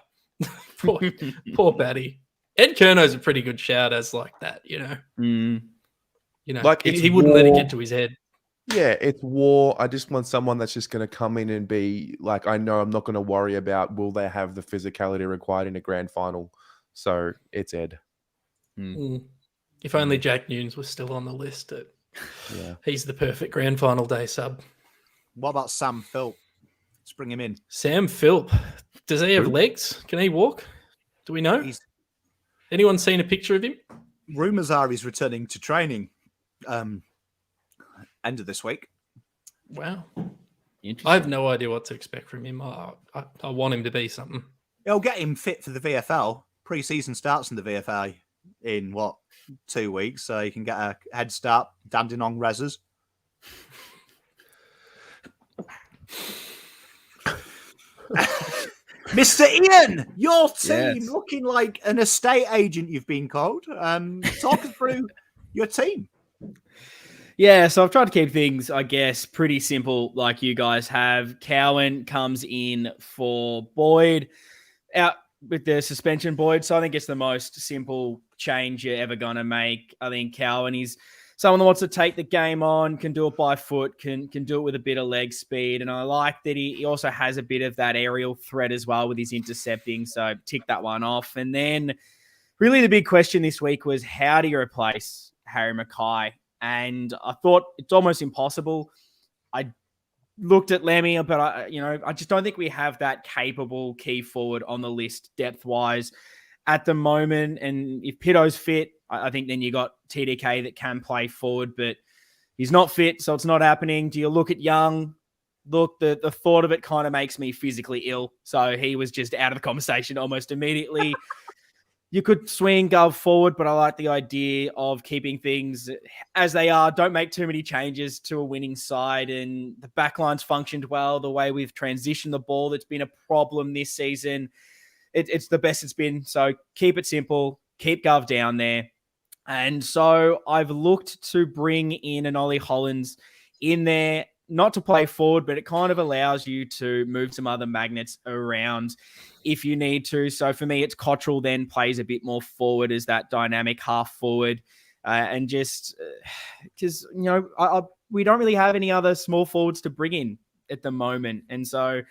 [SPEAKER 2] poor Batty. Ed Kerno's a pretty good shout as like that,
[SPEAKER 4] Like,
[SPEAKER 2] he wouldn't let it get to his head.
[SPEAKER 4] Yeah, it's war. I just want someone that's just going to come in and be like, I know I'm not going to worry about will they have the physicality required in a grand final. So it's Ed.
[SPEAKER 2] If only Jack Nunes was still on the list. He's the perfect grand final day sub.
[SPEAKER 1] What about Sam Philp? Let's bring him in.
[SPEAKER 2] Sam Philp. Does he have legs? Can he walk? Do we know? Anyone seen a picture of him?
[SPEAKER 1] Rumours are he's returning to training end of this week.
[SPEAKER 2] Wow. I have no idea what to expect from him. I want him to be something.
[SPEAKER 1] It'll get him fit for the VFL. Pre-season starts in the VFL in 2 weeks, so you can get a head start. Dandenong Rezzers. Mr. Ian, your team looking like an estate agent. You've been called. Talk us through your team.
[SPEAKER 3] Yeah, so I've tried to keep things, I guess, pretty simple like you guys have. Cowan comes in for Boyd, out with the suspension Boyd. So I think it's the most simple change you're ever going to make. I think Cowan is someone that wants to take the game on, can do it by foot, can do it with a bit of leg speed. And I like that he also has a bit of that aerial threat as well with his intercepting. So tick that one off. And then really the big question this week was, how do you replace Harry Mackay? And I thought it's almost impossible. I looked at Lemmy, but I just don't think we have that capable key forward on the list depth-wise at the moment. And if Pitto's fit, I think then you got TDK that can play forward, but he's not fit, so it's not happening. Do you look at Young? Look, the thought of it kind of makes me physically ill. So he was just out of the conversation almost immediately. You could swing Gov forward, but I like the idea of keeping things as they are. Don't make too many changes to a winning side. And the backline's functioned well. The way we've transitioned the ball, that's been a problem this season. It's the best it's been. So keep it simple. Keep Gov down there. And so I've looked to bring in an Ollie Hollands in there, not to play forward, but it kind of allows you to move some other magnets around if you need to. So for me, it's Cottrell then plays a bit more forward as that dynamic half forward. And just because, we don't really have any other small forwards to bring in at the moment. And so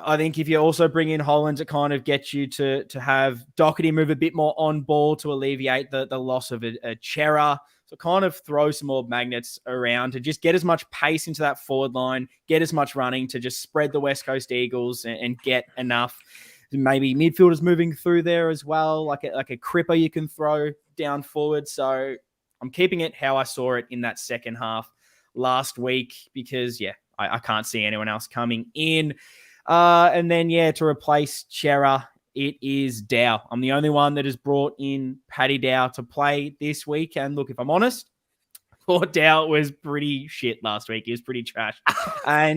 [SPEAKER 3] I think if you also bring in Hollands, it kind of gets you to have Doherty move a bit more on ball to alleviate the loss of a Chera. So kind of throw some more magnets around to just get as much pace into that forward line, get as much running to just spread the West Coast Eagles and get enough. Maybe midfielders moving through there as well, like a Cripper you can throw down forward. So I'm keeping it how I saw it in that second half last week because, I can't see anyone else coming in. And then, to replace Chera, it is Dow. I'm the only one that has brought in Paddy Dow to play this week. And look, if I'm honest, I thought Dow was pretty shit last week. He was pretty trash. But
[SPEAKER 1] I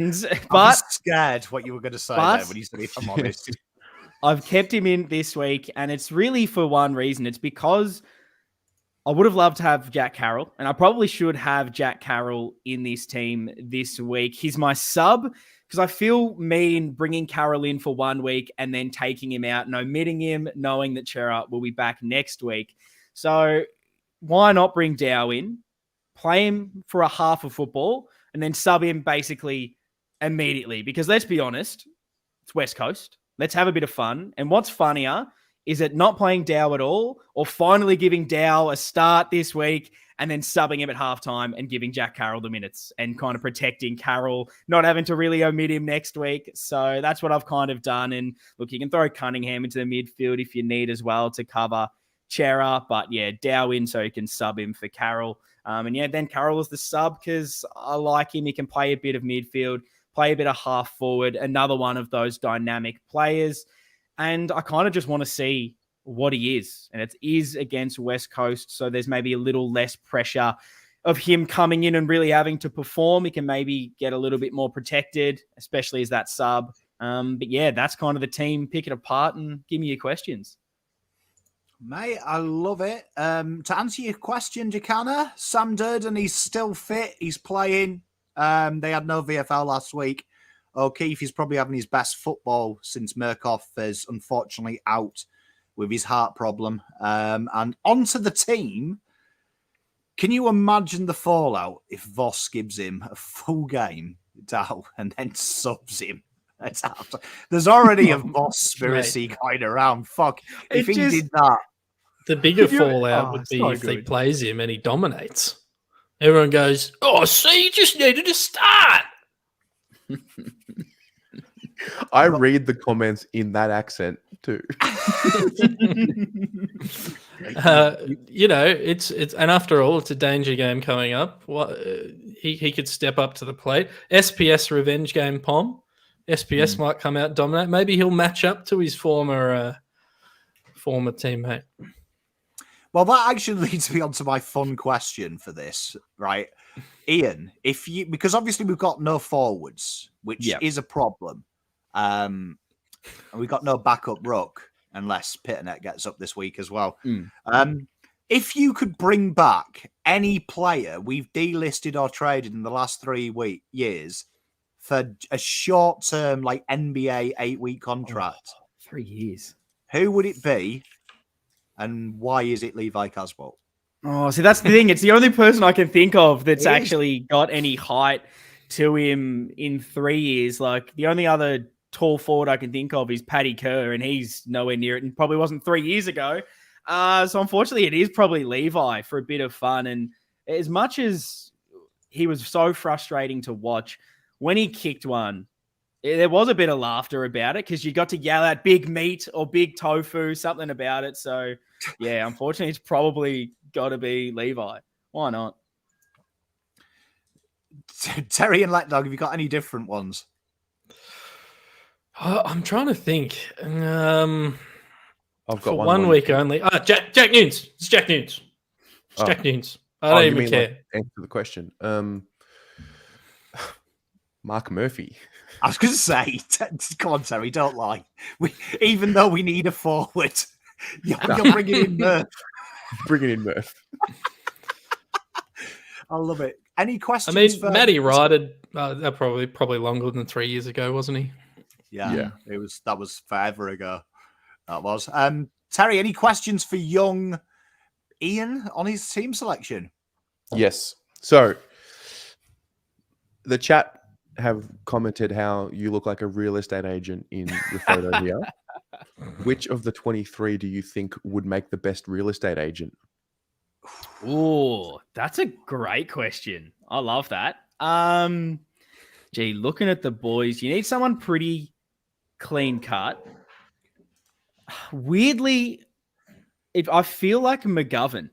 [SPEAKER 1] was scared what you were going to say there when you said, if I'm honest.
[SPEAKER 3] I've kept him in this week, and it's really for one reason. It's because I would have loved to have Jack Carroll, and I probably should have Jack Carroll in this team this week. He's my sub because I feel mean bringing Carroll in for 1 week and then taking him out and omitting him, knowing that Chera will be back next week. So why not bring Dow in, play him for a half of football, and then sub him basically immediately? Because let's be honest, it's West Coast. Let's have a bit of fun. And what's funnier is it not playing Dow at all, or finally giving Dow a start this week and then subbing him at halftime and giving Jack Carroll the minutes and kind of protecting Carroll, not having to really omit him next week. So that's what I've kind of done. And look, you can throw Cunningham into the midfield if you need as well to cover Chera. But yeah, Dow in so you can sub him for Carroll. And yeah, then Carroll is the sub because I like him. He can play a bit of midfield, play a bit of half forward, another one of those dynamic players. And I kind of just want to see what he is. And it is against West Coast, so there's maybe a little less pressure of him coming in and really having to perform. He can maybe get a little bit more protected, especially as that sub. But yeah, that's kind of the team. Pick it apart and give me your questions.
[SPEAKER 1] Mate, I love it. To answer your question, Jacana, Sam Durden, he's still fit. He's playing. They had no VFL last week. O'Keefe is probably having his best football since Murkoff is unfortunately out with his heart problem. And onto the team. Can you imagine the fallout if Voss gives him a full game, Dow, and then subs him? There's already a Voss conspiracy going around. Fuck, if he did that.
[SPEAKER 2] The bigger fallout would be if he plays him and he dominates. Everyone goes, oh, see, you just needed to start.
[SPEAKER 4] I read the comments in that accent too.
[SPEAKER 2] It's and after all, it's a danger game coming up. He could step up to the plate. SPS revenge game, Pom. SPS might come out and dominate. Maybe he'll match up to his former teammate.
[SPEAKER 1] Well, that actually leads me on to my fun question for this, right? Ian, because obviously we've got no forwards, which is a problem. And we've got no backup ruck unless Pitternet gets up this week as well. If you could bring back any player we've delisted or traded in the last 3 years for a short-term, like NBA 8-week contract,
[SPEAKER 3] 3 years,
[SPEAKER 1] who would it be? And why is it Levi Casbolt?
[SPEAKER 3] Oh, see, that's the thing. It's the only person I can think of that's actually got any height to him in 3 years. Like, the only other tall forward I can think of is Paddy Kerr, and he's nowhere near it and probably wasn't 3 years ago. So, unfortunately, it is probably Levi for a bit of fun. And as much as he was so frustrating to watch, when he kicked one, there was a bit of laughter about it because you got to yell at big meat or big tofu, something about it. So, yeah, unfortunately, it's probably got to be Levi. Why not?
[SPEAKER 1] Terry and Lekdog, have you got any different ones?
[SPEAKER 2] I'm trying to think.
[SPEAKER 4] I've got
[SPEAKER 2] for 1 week only. Jack Nunes. It's Jack Nunes. It's Jack Nunes. I don't even care.
[SPEAKER 4] Like, answer the question. Mark Murphy.
[SPEAKER 1] I was going to say, come on, Terry, don't lie. Even though we need a forward, you're bringing in Murph.
[SPEAKER 4] Bringing in Murph.
[SPEAKER 1] I love it. Any questions?
[SPEAKER 2] I mean, Matty Ryder, probably longer than 3 years ago, wasn't he?
[SPEAKER 1] Yeah. That was forever ago. That was. Terry, any questions for young Ian on his team selection?
[SPEAKER 4] Yes. So the chat have commented how you look like a real estate agent in your photo here. Which of the 23 do you think would make the best real estate agent?
[SPEAKER 3] Oh, that's a great question. I love that. Looking at the boys, you need someone pretty clean cut. Weirdly, I feel like McGovern,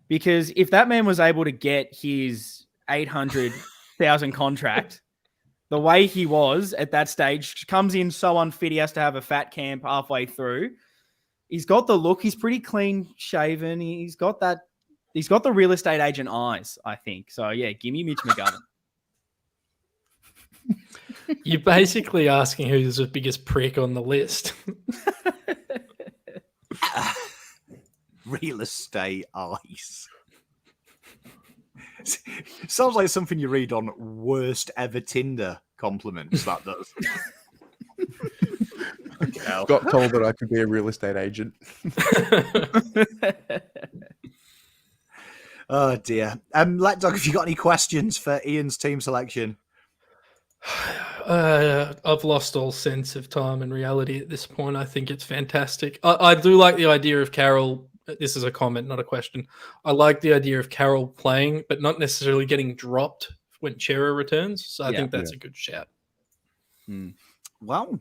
[SPEAKER 3] because if that man was able to get his 800,000 contract, the way he was at that stage, comes in so unfit, he has to have a fat camp halfway through. He's got the look. He's pretty clean shaven. He's got the real estate agent eyes, I think. So yeah, give me Mitch McGovern.
[SPEAKER 2] You're basically asking who's the biggest prick on the list.
[SPEAKER 1] Real estate eyes. Sounds like something you read on Worst Ever Tinder compliments. That does.
[SPEAKER 4] Got told that I could be a real estate agent.
[SPEAKER 1] Oh dear. Lekdog, have you got any questions for Ian's team selection?
[SPEAKER 2] I've lost all sense of time and reality at this point. I think it's fantastic. I do like the idea of Carroll. This is a comment, not a question. I like the idea of Carroll playing, but not necessarily getting dropped when Chera returns. So I think that's a good shout.
[SPEAKER 1] Well,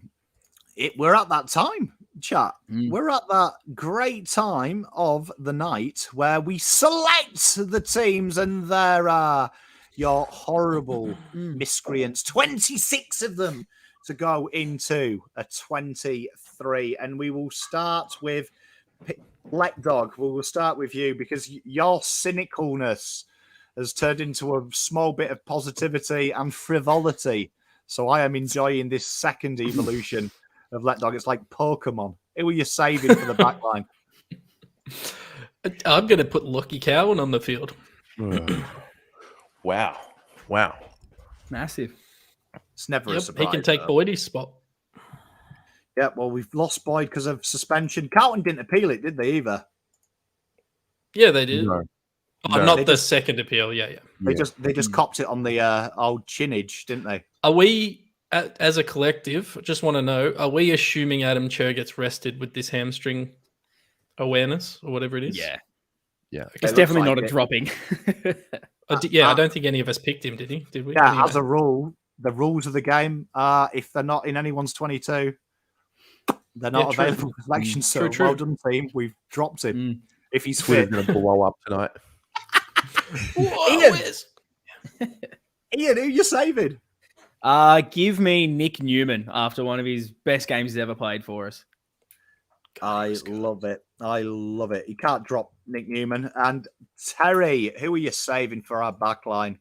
[SPEAKER 1] we're at that time, chat. We're at that great time of the night where we select the teams, and there are your horrible miscreants, 26 of them to go into a 23. And we will start with Lekdog. We will start with you because your cynicalness has turned into a small bit of positivity and frivolity. So I am enjoying this second evolution of Lekdog. It's like Pokemon. Who are you saving for the back line?
[SPEAKER 2] I'm going to put Lucky Cowan on the field.
[SPEAKER 4] Wow.
[SPEAKER 3] Massive.
[SPEAKER 1] It's never a surprise.
[SPEAKER 2] He can take Boydie's spot.
[SPEAKER 1] Yeah, well, we've lost Boyd because of suspension. Carlton didn't appeal it, did they, either?
[SPEAKER 2] Yeah, they did.
[SPEAKER 4] No.
[SPEAKER 2] Not the second appeal. Yeah.
[SPEAKER 1] They just copped it on the old chinage, didn't they?
[SPEAKER 2] Are we, as a collective, just want to know, are we assuming Adam Cher gets rested with this hamstring awareness or whatever it is?
[SPEAKER 3] Yeah.
[SPEAKER 2] Okay,
[SPEAKER 3] It's definitely not a dropping.
[SPEAKER 2] I don't think any of us picked him, did he? Did we?
[SPEAKER 1] Yeah,
[SPEAKER 2] Anyway.
[SPEAKER 1] as a rule, the rules of the game are if they're not in anyone's 22, they're not available for selection. So well done, team. We've dropped him. If he's fit.
[SPEAKER 4] Twitter's going to blow up tonight.
[SPEAKER 1] Ian, who you saving?
[SPEAKER 3] Give me Nick Newman after one of his best games he's ever played for us.
[SPEAKER 1] I love it. You can't drop Nick Newman. And Terry, who are you saving for our back line?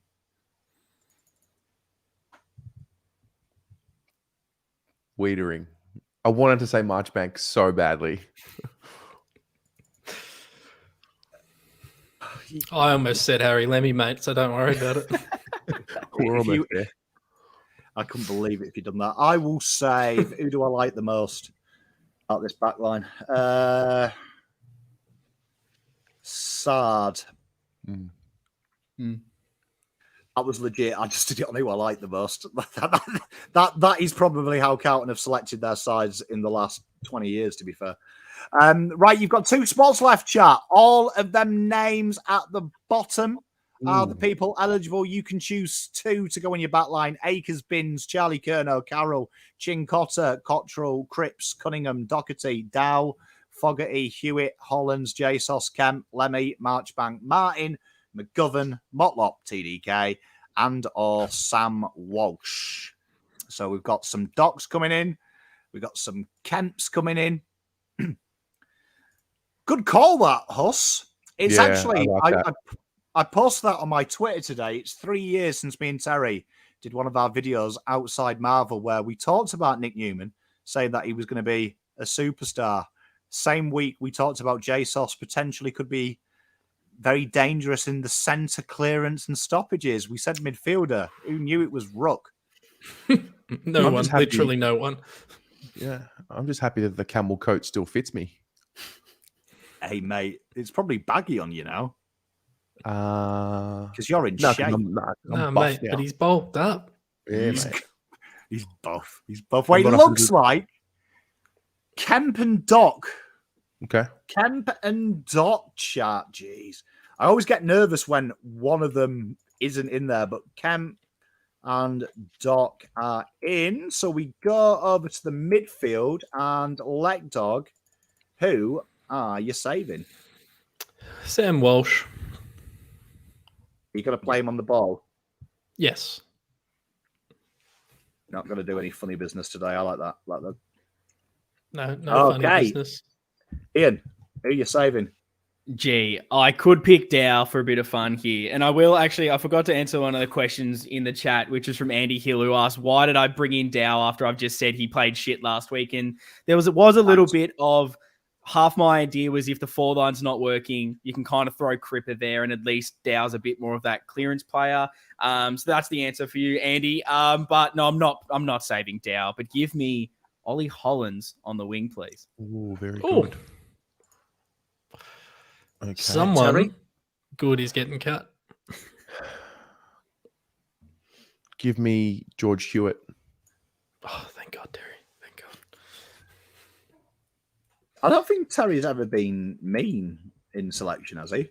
[SPEAKER 4] Wiedering. I wanted to say Marchbank so badly.
[SPEAKER 2] I almost said Harry Lemmy, mate, so don't worry about it.
[SPEAKER 4] We're almost there.
[SPEAKER 1] I couldn't believe it if you'd done that. I will save. Who do I like the most out this back line? Sard. That was legit. I just did it on who I like the most. that is probably how Carlton have selected their sides in the last 20 years, to be fair. Right, you've got 2 spots left, chat. All of them names at the bottom are the people eligible. You can choose 2 to go in your back line. Akers, Binns, Charlie Kerno, Carroll, Chincotta, Cottrell, Cripps, Cunningham, Doherty, Dow, Fogarty, Hewitt, Hollands, JSOS, Kemp, Lemmy, Marchbank, Martin, McGovern, Motlop, TDK, and or Sam Walsh. So we've got some Docs coming in. We've got some Kemps coming in. Good call, that, Huss. It's actually, I posted that on my Twitter today. It's 3 years since me and Terry did one of our videos outside Marvel where we talked about Nick Newman, saying that he was going to be a superstar. Same week, we talked about JSOS potentially could be very dangerous in the centre clearance and stoppages. We said midfielder. Who knew it was Ruck?
[SPEAKER 2] No one, literally no one.
[SPEAKER 4] Yeah, I'm just happy that the camel coat still fits me.
[SPEAKER 1] Hey, mate, it's probably baggy on you now. Because you're in
[SPEAKER 4] No,
[SPEAKER 1] shape.
[SPEAKER 4] I'm
[SPEAKER 2] No,
[SPEAKER 4] buff
[SPEAKER 2] mate,
[SPEAKER 4] now.
[SPEAKER 2] but he's bulked up.
[SPEAKER 4] Yeah, mate.
[SPEAKER 1] He's buff. He's buff. Well, it
[SPEAKER 4] not
[SPEAKER 1] looks
[SPEAKER 4] 100.
[SPEAKER 1] like Kemp and Doc.
[SPEAKER 4] Okay.
[SPEAKER 1] Kemp and Doc chat. Jeez. I always get nervous when one of them isn't in there, but Kemp and Doc are in. So we go over to the midfield and Lekdog. Who are you saving?
[SPEAKER 2] Sam Walsh.
[SPEAKER 1] You got to play him on the ball.
[SPEAKER 2] Yes.
[SPEAKER 1] Not going to do any funny business today. I like that.
[SPEAKER 2] No funny business.
[SPEAKER 1] Ian, who are you saving?
[SPEAKER 3] Gee, I could pick Dow for a bit of fun here. And I will actually, I forgot to answer one of the questions in the chat, which is from Andy Hill, who asked, why did I bring in Dow after I've just said he played shit last week? And there was a little bit of half my idea was if the forward line's not working, you can kind of throw Cripper there and at least Dow's a bit more of that clearance player. So that's the answer for you, Andy. But no, I'm not saving Dow, but give me Ollie Hollins on the wing, please.
[SPEAKER 4] Oh, very
[SPEAKER 2] Ooh.
[SPEAKER 4] good. Okay.
[SPEAKER 2] Someone
[SPEAKER 1] Terry?
[SPEAKER 2] good is getting cut.
[SPEAKER 4] Give me George Hewitt.
[SPEAKER 2] Oh, thank God, Terry. Thank God.
[SPEAKER 1] I don't think Terry's ever been mean in selection, has he?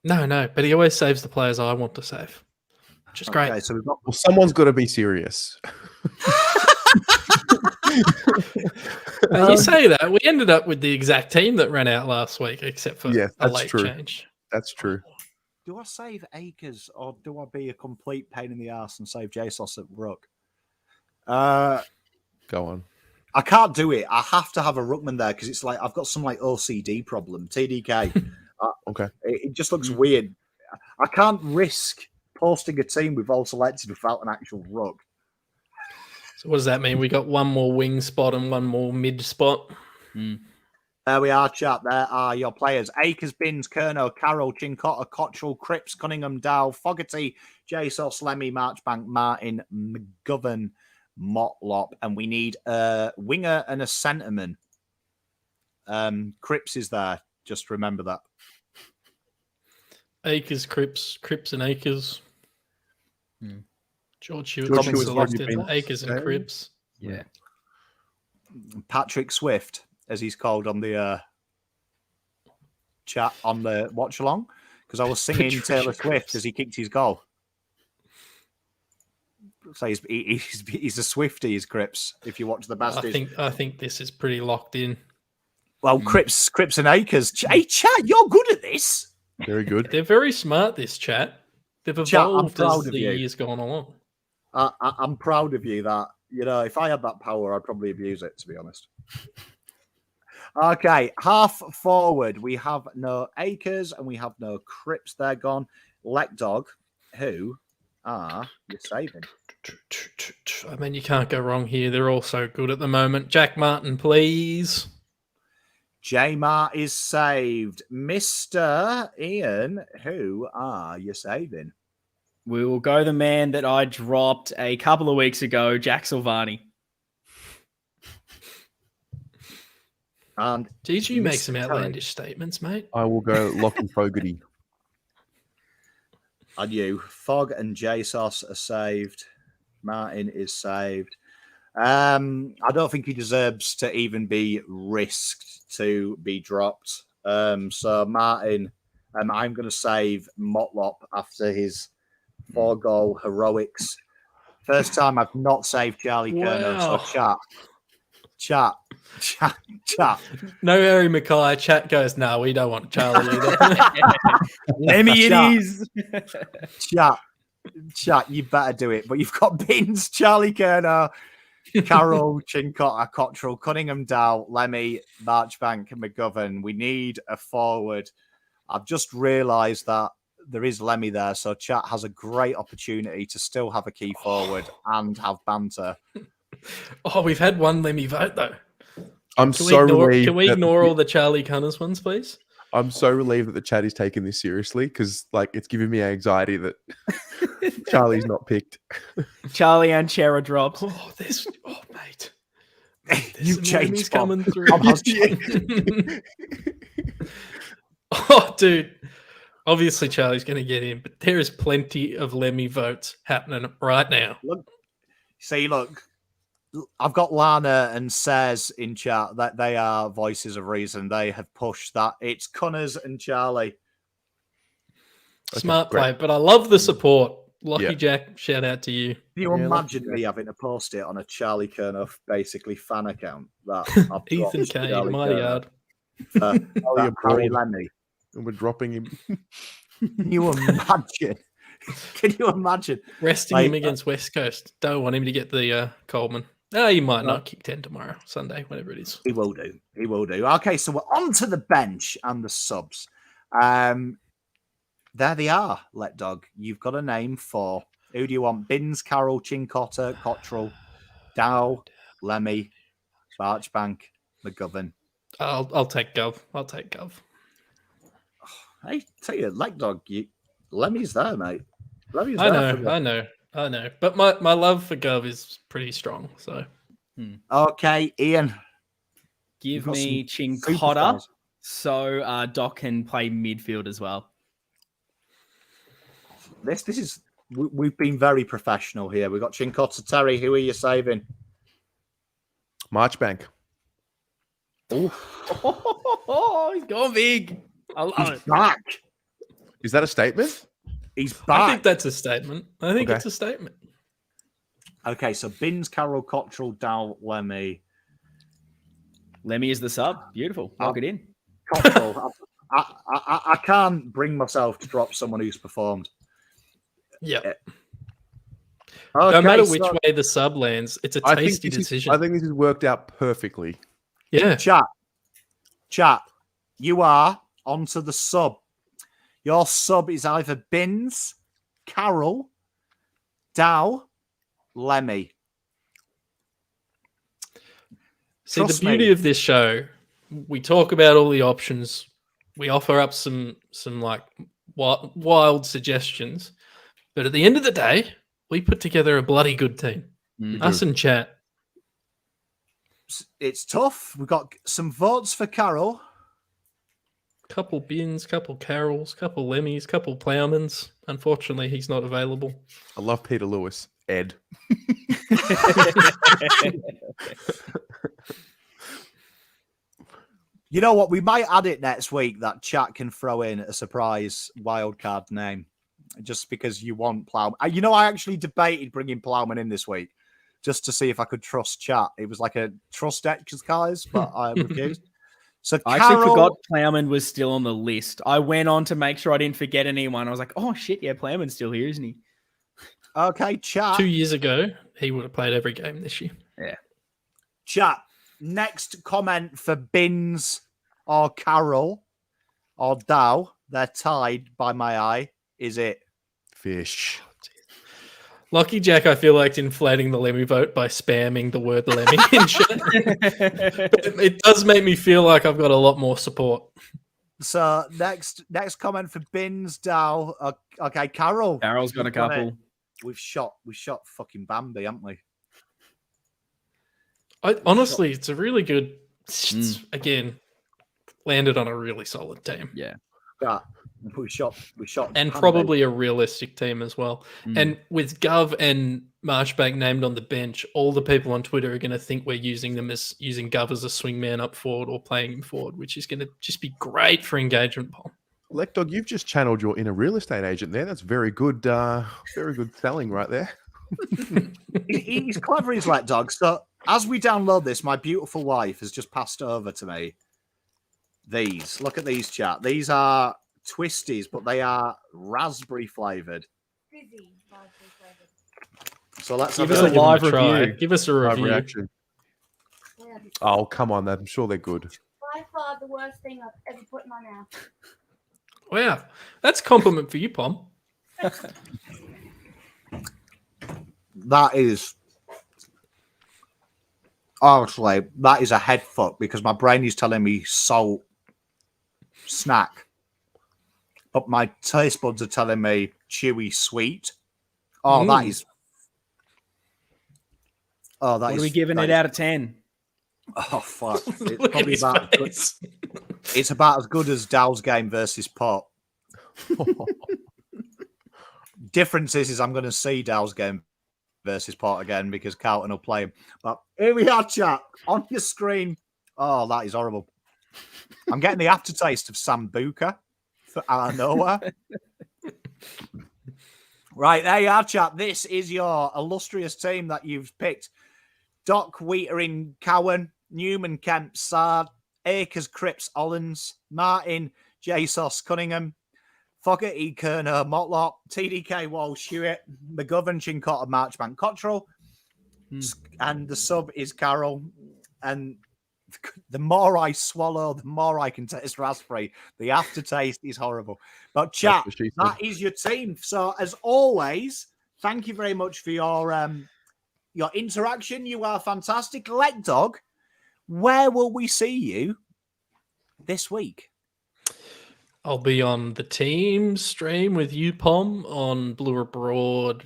[SPEAKER 2] No, but he always saves the players I want to save, which is great.
[SPEAKER 1] Okay, so we've got
[SPEAKER 4] Well, someone's got to be serious.
[SPEAKER 2] You say that. We ended up with the exact team that ran out last week, except for
[SPEAKER 4] Yes,
[SPEAKER 2] a
[SPEAKER 4] that's
[SPEAKER 2] late
[SPEAKER 4] true.
[SPEAKER 2] change.
[SPEAKER 4] That's true.
[SPEAKER 1] Do I save Akers or do I be a complete pain in the ass and save JSOS at Ruck?
[SPEAKER 4] Go on.
[SPEAKER 1] I can't do it. I have to have a Ruckman there because it's like I've got some like OCD problem. TDK.
[SPEAKER 4] Okay.
[SPEAKER 1] It just looks weird. I can't risk posting a team we've all selected without an actual Ruck.
[SPEAKER 2] So what does that mean? We got one more wing spot and one more mid spot.
[SPEAKER 1] There we are, chat. There are your players. Akers, Binns, Kerno, Carroll, Chincotta, Cottrell, Cripps, Cunningham, Dow, Fogarty, JSOS, Lemmy, Marchbank, Martin, McGovern, Motlop. And we need a winger and a centreman. Cripps is there. Just remember that.
[SPEAKER 2] Akers, Cripps and Akers. George Hewitt
[SPEAKER 4] George
[SPEAKER 2] been
[SPEAKER 4] Hewitt's already
[SPEAKER 2] selected.
[SPEAKER 4] been
[SPEAKER 2] Akers and
[SPEAKER 4] saved.
[SPEAKER 2] Cripps.
[SPEAKER 3] Yeah.
[SPEAKER 1] Patrick Swift, as he's called on the chat on the watch along, because I was singing Taylor Swift as he kicked his goal. So he's a Swiftie, is Cripps. If you watch the Bastards,
[SPEAKER 2] I think this is pretty locked in.
[SPEAKER 1] well, Cripps and Akers. Hey, chat, you're good at this.
[SPEAKER 4] Very good.
[SPEAKER 2] They're very smart, this chat. They've
[SPEAKER 1] Chat, I'm
[SPEAKER 2] evolved
[SPEAKER 1] proud
[SPEAKER 2] as
[SPEAKER 1] of
[SPEAKER 2] the
[SPEAKER 1] you.
[SPEAKER 2] years gone along.
[SPEAKER 1] I'm proud of you. That if I had that power, I'd probably abuse it. To be honest. Okay, half forward. We have no Akers and we have no Cripps. They're gone. Lekdog, who are you saving?
[SPEAKER 2] I mean, you can't go wrong here. They're all so good at the moment. Jack Martin, please.
[SPEAKER 1] J-Mart is saved. Mr. Ian, who are you saving?
[SPEAKER 3] We will go the man that I dropped a couple of weeks ago, Jack Silvani.
[SPEAKER 1] And
[SPEAKER 2] Did you make
[SPEAKER 1] Mr.
[SPEAKER 2] some outlandish statements, mate?
[SPEAKER 4] I will go Lockie Fogarty.
[SPEAKER 1] And you, Fog and JSOS are saved. Martin is saved. I don't think he deserves to even be risked to be dropped. So Martin, I'm going to save Motlop after his 4-goal heroics. First time I've not saved Charlie Kerno.
[SPEAKER 2] Wow.
[SPEAKER 1] So chat.
[SPEAKER 2] No Harry Mackay. Chat goes, no, we don't want Charlie either.
[SPEAKER 3] Lemmy it
[SPEAKER 1] Chat.
[SPEAKER 3] is.
[SPEAKER 1] Chat, you better do it. But you've got Binns, Charlie Kerno, Carroll, Chincotta, Cottrell, Cunningham, Dow, Lemmy, Marchbank, and McGovern. We need a forward. I've just realised that there is Lemmy there, so chat has a great opportunity to still have a key forward and have banter.
[SPEAKER 2] Oh, we've had one Lemmy vote, though.
[SPEAKER 4] I'm
[SPEAKER 2] Can
[SPEAKER 4] so relieved.
[SPEAKER 2] Can we
[SPEAKER 4] that-
[SPEAKER 2] ignore all the Charlie Cunners ones, please?
[SPEAKER 4] I'm so relieved that the chat is taking this seriously because, it's giving me anxiety that Charlie's not picked.
[SPEAKER 3] Charlie and Chera drops.
[SPEAKER 2] Mate.
[SPEAKER 1] You
[SPEAKER 2] Some
[SPEAKER 1] changed,
[SPEAKER 2] Lemmys
[SPEAKER 1] Bob.
[SPEAKER 2] coming through.
[SPEAKER 1] Bob has changed.
[SPEAKER 2] Oh, dude. Obviously, Charlie's going to get in, but there is plenty of Lemmy votes happening right now.
[SPEAKER 1] Look, I've got Lana and Says in chat that they are voices of reason. They have pushed that. It's Cunners and Charlie.
[SPEAKER 2] Smart
[SPEAKER 4] great.
[SPEAKER 2] play, but I love the support. Lucky
[SPEAKER 4] Yeah.
[SPEAKER 2] Jack, shout out to you.
[SPEAKER 1] Can you
[SPEAKER 4] Yeah,
[SPEAKER 1] imagine
[SPEAKER 4] look-
[SPEAKER 1] me having to post it on a Charlie Kerno basically fan account? That I've
[SPEAKER 2] Ethan
[SPEAKER 1] dropped
[SPEAKER 2] Kane,
[SPEAKER 1] Charlie
[SPEAKER 2] my
[SPEAKER 1] Kerno
[SPEAKER 2] yard.
[SPEAKER 1] for
[SPEAKER 4] Charlie
[SPEAKER 1] Harry
[SPEAKER 4] abroad,
[SPEAKER 1] Lemmy.
[SPEAKER 4] and we're dropping him.
[SPEAKER 1] Can you imagine? Can you imagine?
[SPEAKER 2] Resting him
[SPEAKER 1] Like,
[SPEAKER 2] against West Coast. Don't want him to get the Coleman. No, he might not kick 10 tomorrow, Sunday, whatever it is.
[SPEAKER 1] He will do. He will do. Okay, so we're on to the bench and the subs. There they are, Lekdog. You've got a name for who do you want? Binns, Carroll, Chincotta, Cottrell, Dow, Lemmy, Marchbank, McGovern?
[SPEAKER 2] I'll take Gov. I'll take Gov.
[SPEAKER 1] Hey, tell you, Lekdog, Lemmy's there, mate. Lemmy's
[SPEAKER 2] I
[SPEAKER 1] there.
[SPEAKER 2] know. But my love for Gov is pretty strong. So
[SPEAKER 1] Okay, Ian.
[SPEAKER 3] Give
[SPEAKER 1] got
[SPEAKER 3] me
[SPEAKER 1] some
[SPEAKER 3] Chincotta
[SPEAKER 1] superstars.
[SPEAKER 3] so Doc can play midfield as well.
[SPEAKER 1] This is we've been very professional here. We've got Chincotta, Terry. Who are you saving?
[SPEAKER 4] Marchbank.
[SPEAKER 3] Oh, he's going big. I love
[SPEAKER 1] He's
[SPEAKER 3] it.
[SPEAKER 1] back.
[SPEAKER 4] Is that a statement?
[SPEAKER 1] He's
[SPEAKER 2] I
[SPEAKER 1] back.
[SPEAKER 2] think that's a statement.
[SPEAKER 4] Okay.
[SPEAKER 2] It's a statement.
[SPEAKER 1] Okay, so Binns, Carroll, Cottrell, Dow, Lemmy.
[SPEAKER 3] Lemmy is the sub. Beautiful. Lock it in.
[SPEAKER 1] Cottrell. I can't bring myself to drop someone who's performed.
[SPEAKER 2] Yeah.
[SPEAKER 1] Okay,
[SPEAKER 2] No matter which way the sub lands, it's a
[SPEAKER 4] I think
[SPEAKER 2] tasty decision.
[SPEAKER 4] I think this has worked out perfectly.
[SPEAKER 2] Yeah.
[SPEAKER 1] Chat. You are onto the sub. Your sub is either Binns, Carroll, Dow, Lemmy.
[SPEAKER 2] See,
[SPEAKER 1] Trust
[SPEAKER 2] the beauty
[SPEAKER 1] me.
[SPEAKER 2] of this show, we talk about all the options. We offer up some like wild suggestions, but at the end of the day, we put together a bloody good team. Us and chat.
[SPEAKER 1] It's tough. We've got some votes for Carroll.
[SPEAKER 2] Couple Bins, couple Carrolls, couple Lemmys, couple Plowmans. Unfortunately, he's not available.
[SPEAKER 4] I love Peter Lewis. Ed.
[SPEAKER 1] You know what? We might add it next week that chat can throw in a surprise wildcard name just because you want Plowman. You know, I actually debated bringing Plowman in this week just to see if I could trust chat. It was like a trust exercise, but I refused. So
[SPEAKER 3] I actually forgot Plowman was still on the list. I went on to make sure I didn't forget anyone. I was like, oh shit, yeah, Plowman's still here, isn't he?
[SPEAKER 1] Okay, chat.
[SPEAKER 2] 2 years ago, he would have played every game this year.
[SPEAKER 3] Yeah.
[SPEAKER 1] Chat. Next comment for Binns or Carroll or Dow. They're tied by my eye. Is it?
[SPEAKER 4] Fish.
[SPEAKER 2] Lucky Jack, I feel like inflating the Lemmy vote by spamming the word Lemmy in chat. But it does make me feel like I've got a lot more support.
[SPEAKER 1] So next comment for Binns, Dow. Okay, Carroll.
[SPEAKER 3] Carroll's got a couple.
[SPEAKER 1] We shot fucking Bambi, haven't we?
[SPEAKER 2] Honestly, it's a really good. Again, landed on a really solid team.
[SPEAKER 3] Yeah.
[SPEAKER 1] Yeah. We shot,
[SPEAKER 2] and
[SPEAKER 1] Bambi.
[SPEAKER 2] probably a realistic team as well. And with Gov and Marchbank named on the bench, all the people on Twitter are going to think we're using them as using Gov as a swingman up forward or playing him forward, which is going to just be great for engagement, Paul.
[SPEAKER 4] Lekdog, you've just channeled your inner real estate agent there. That's very good selling right there.
[SPEAKER 1] He's clever, he's Lekdog. So as we download this, my beautiful wife has just passed over to me these. Look at these, chat. These are twisties, but they are raspberry flavored. So let's
[SPEAKER 3] Give
[SPEAKER 1] have
[SPEAKER 3] us a live
[SPEAKER 2] try.
[SPEAKER 3] review.
[SPEAKER 2] Give us a
[SPEAKER 4] Live
[SPEAKER 2] review.
[SPEAKER 4] reaction. Oh, come on. I'm sure they're good.
[SPEAKER 5] By far the worst thing I've ever put in my mouth.
[SPEAKER 2] Wow, that's a compliment for you, Pom.
[SPEAKER 1] That is honestly, that is a head fuck because my brain is telling me salt snack, but my taste buds are telling me chewy sweet. Oh, that is. Oh, that
[SPEAKER 3] What
[SPEAKER 1] is.
[SPEAKER 3] are we giving
[SPEAKER 1] that
[SPEAKER 3] it
[SPEAKER 1] is-
[SPEAKER 3] out of 10?
[SPEAKER 1] Oh fuck! It's
[SPEAKER 2] Look at
[SPEAKER 1] probably
[SPEAKER 2] his
[SPEAKER 1] about.
[SPEAKER 2] face.
[SPEAKER 1] It's about as good as Dow's game versus Pot. Difference is I'm going to see Dow's game versus Pot again because Carlton will play him. But here we are, chat on your screen. Oh, that is horrible. I'm getting the aftertaste of Sambuca out of nowhere. Right, there you are, chat. This is your illustrious team that you've picked. Doc, Wheatering, Cowan, Newman, Kemp, Sard, Akers, Cripps, Ollens, Martin, Jesus, Cunningham, Fogarty, Kerner, Motlop, TDK, Walsh, Hewitt, McGovern, Chincotta, Marchbank, Cottrell, and the sub is Carroll. And the more I swallow, the more I can taste raspberry. The aftertaste is horrible. But chat,
[SPEAKER 4] That's what she
[SPEAKER 1] that
[SPEAKER 4] said.
[SPEAKER 1] is your team. So as always, thank you very much for your interaction. You are fantastic. Lekdog, where will we see you this week?
[SPEAKER 2] I'll be on the team stream with you, Pom, on Blue Abroad,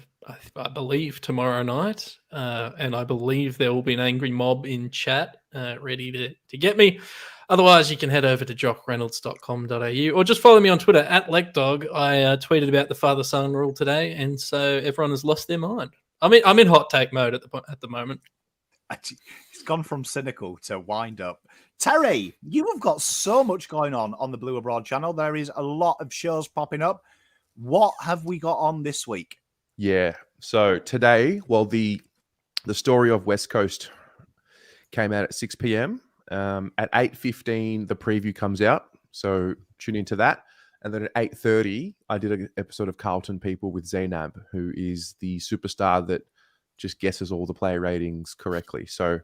[SPEAKER 2] I believe, tomorrow night. And I believe there will be an angry mob in chat ready to get me. Otherwise, you can head over to jockreynolds.com.au or just follow me on Twitter at Lekdog. I tweeted about the father-son rule today, and so everyone has lost their mind. I'm in hot take mode at the moment.
[SPEAKER 1] It's gone from cynical to wind up. Terry, you have got so much going on the Blue Abroad channel. There is a lot of shows popping up. What have we got on this week?
[SPEAKER 4] Yeah. So today, well, the story of West Coast came out at 6 p.m. At 8:15, the preview comes out. So tune into that. And then at 8:30, I did an episode of Carlton People with Zainab, who is the superstar that just guesses all the player ratings correctly. So,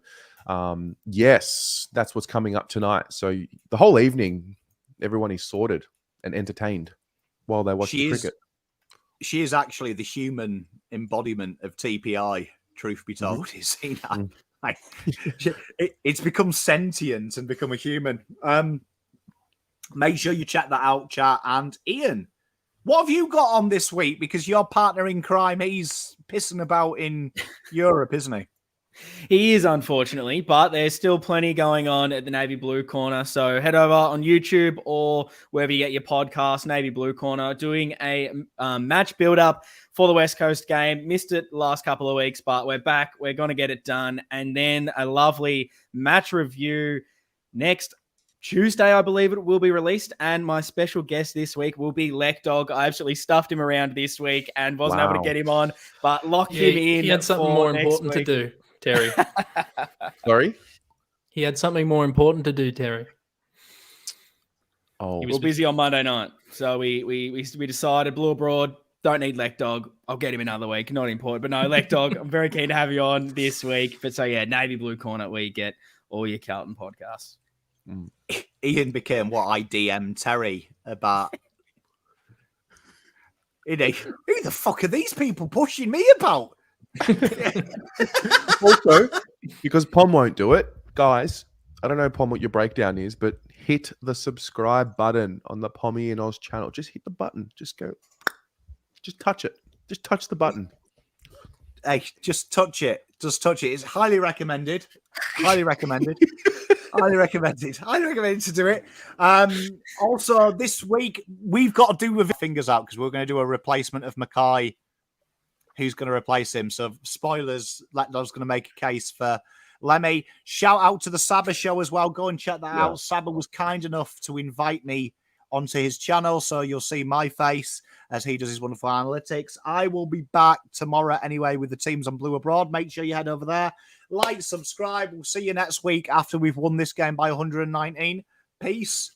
[SPEAKER 4] yes, that's what's coming up tonight. So the whole evening, everyone is sorted and entertained while they watch the cricket.
[SPEAKER 1] She is actually the human embodiment of TPI, truth be told. Is Zainab. It's become sentient and become a human. Make sure you check that out, chat. And Ian, what have you got on this week? Because your partner in crime, he's pissing about in Europe, isn't he?
[SPEAKER 3] He is, unfortunately, but there's still plenty going on at the Navy Blue Corner. So head over on YouTube or wherever you get your podcast, Navy Blue Corner, doing a match build-up for the West Coast game. Missed it the last couple of weeks, but we're back. We're going to get it done. And then a lovely match review next Tuesday, I believe it will be released. And my special guest this week will be Lekdog. I absolutely stuffed him around this week and wasn't able to get him on, but lock him in.
[SPEAKER 2] He had something more important to do, Terry.
[SPEAKER 4] Sorry?
[SPEAKER 2] He had something more important to do, Terry.
[SPEAKER 4] Oh,
[SPEAKER 3] He was busy on Monday night. So we decided Blue Abroad, don't need Lekdog. I'll get him another week. Not important. But no, Lekdog, I'm very keen to have you on this week. But so yeah, Navy Blue Corner where you get all your Carlton podcasts.
[SPEAKER 1] Ian became what I DM Terry about. Who the fuck are these people pushing me about?
[SPEAKER 4] Also, because Pom won't do it, guys, I don't know, Pom, what your breakdown is, but hit the subscribe button on the Pommy and Oz channel. Just hit the button. Just touch it. Just touch the button.
[SPEAKER 1] Hey, just touch it. Just touch it. It's highly recommended. Highly recommended. Highly recommended. Highly recommended to do it. Also, this week, we've got to do with fingers out because we're going to do a replacement of Mackay. Who's going to replace him? So, spoilers, Lekdog's going to make a case for Lemmy. Shout out to the Saba show as well. Go and check that out. Saba was kind enough to invite me onto his channel, so you'll see my face as he does his wonderful analytics. I will be back tomorrow anyway with the teams on Blue Abroad. Make sure you head over there. Like, subscribe. We'll see you next week after we've won this game by 119. Peace.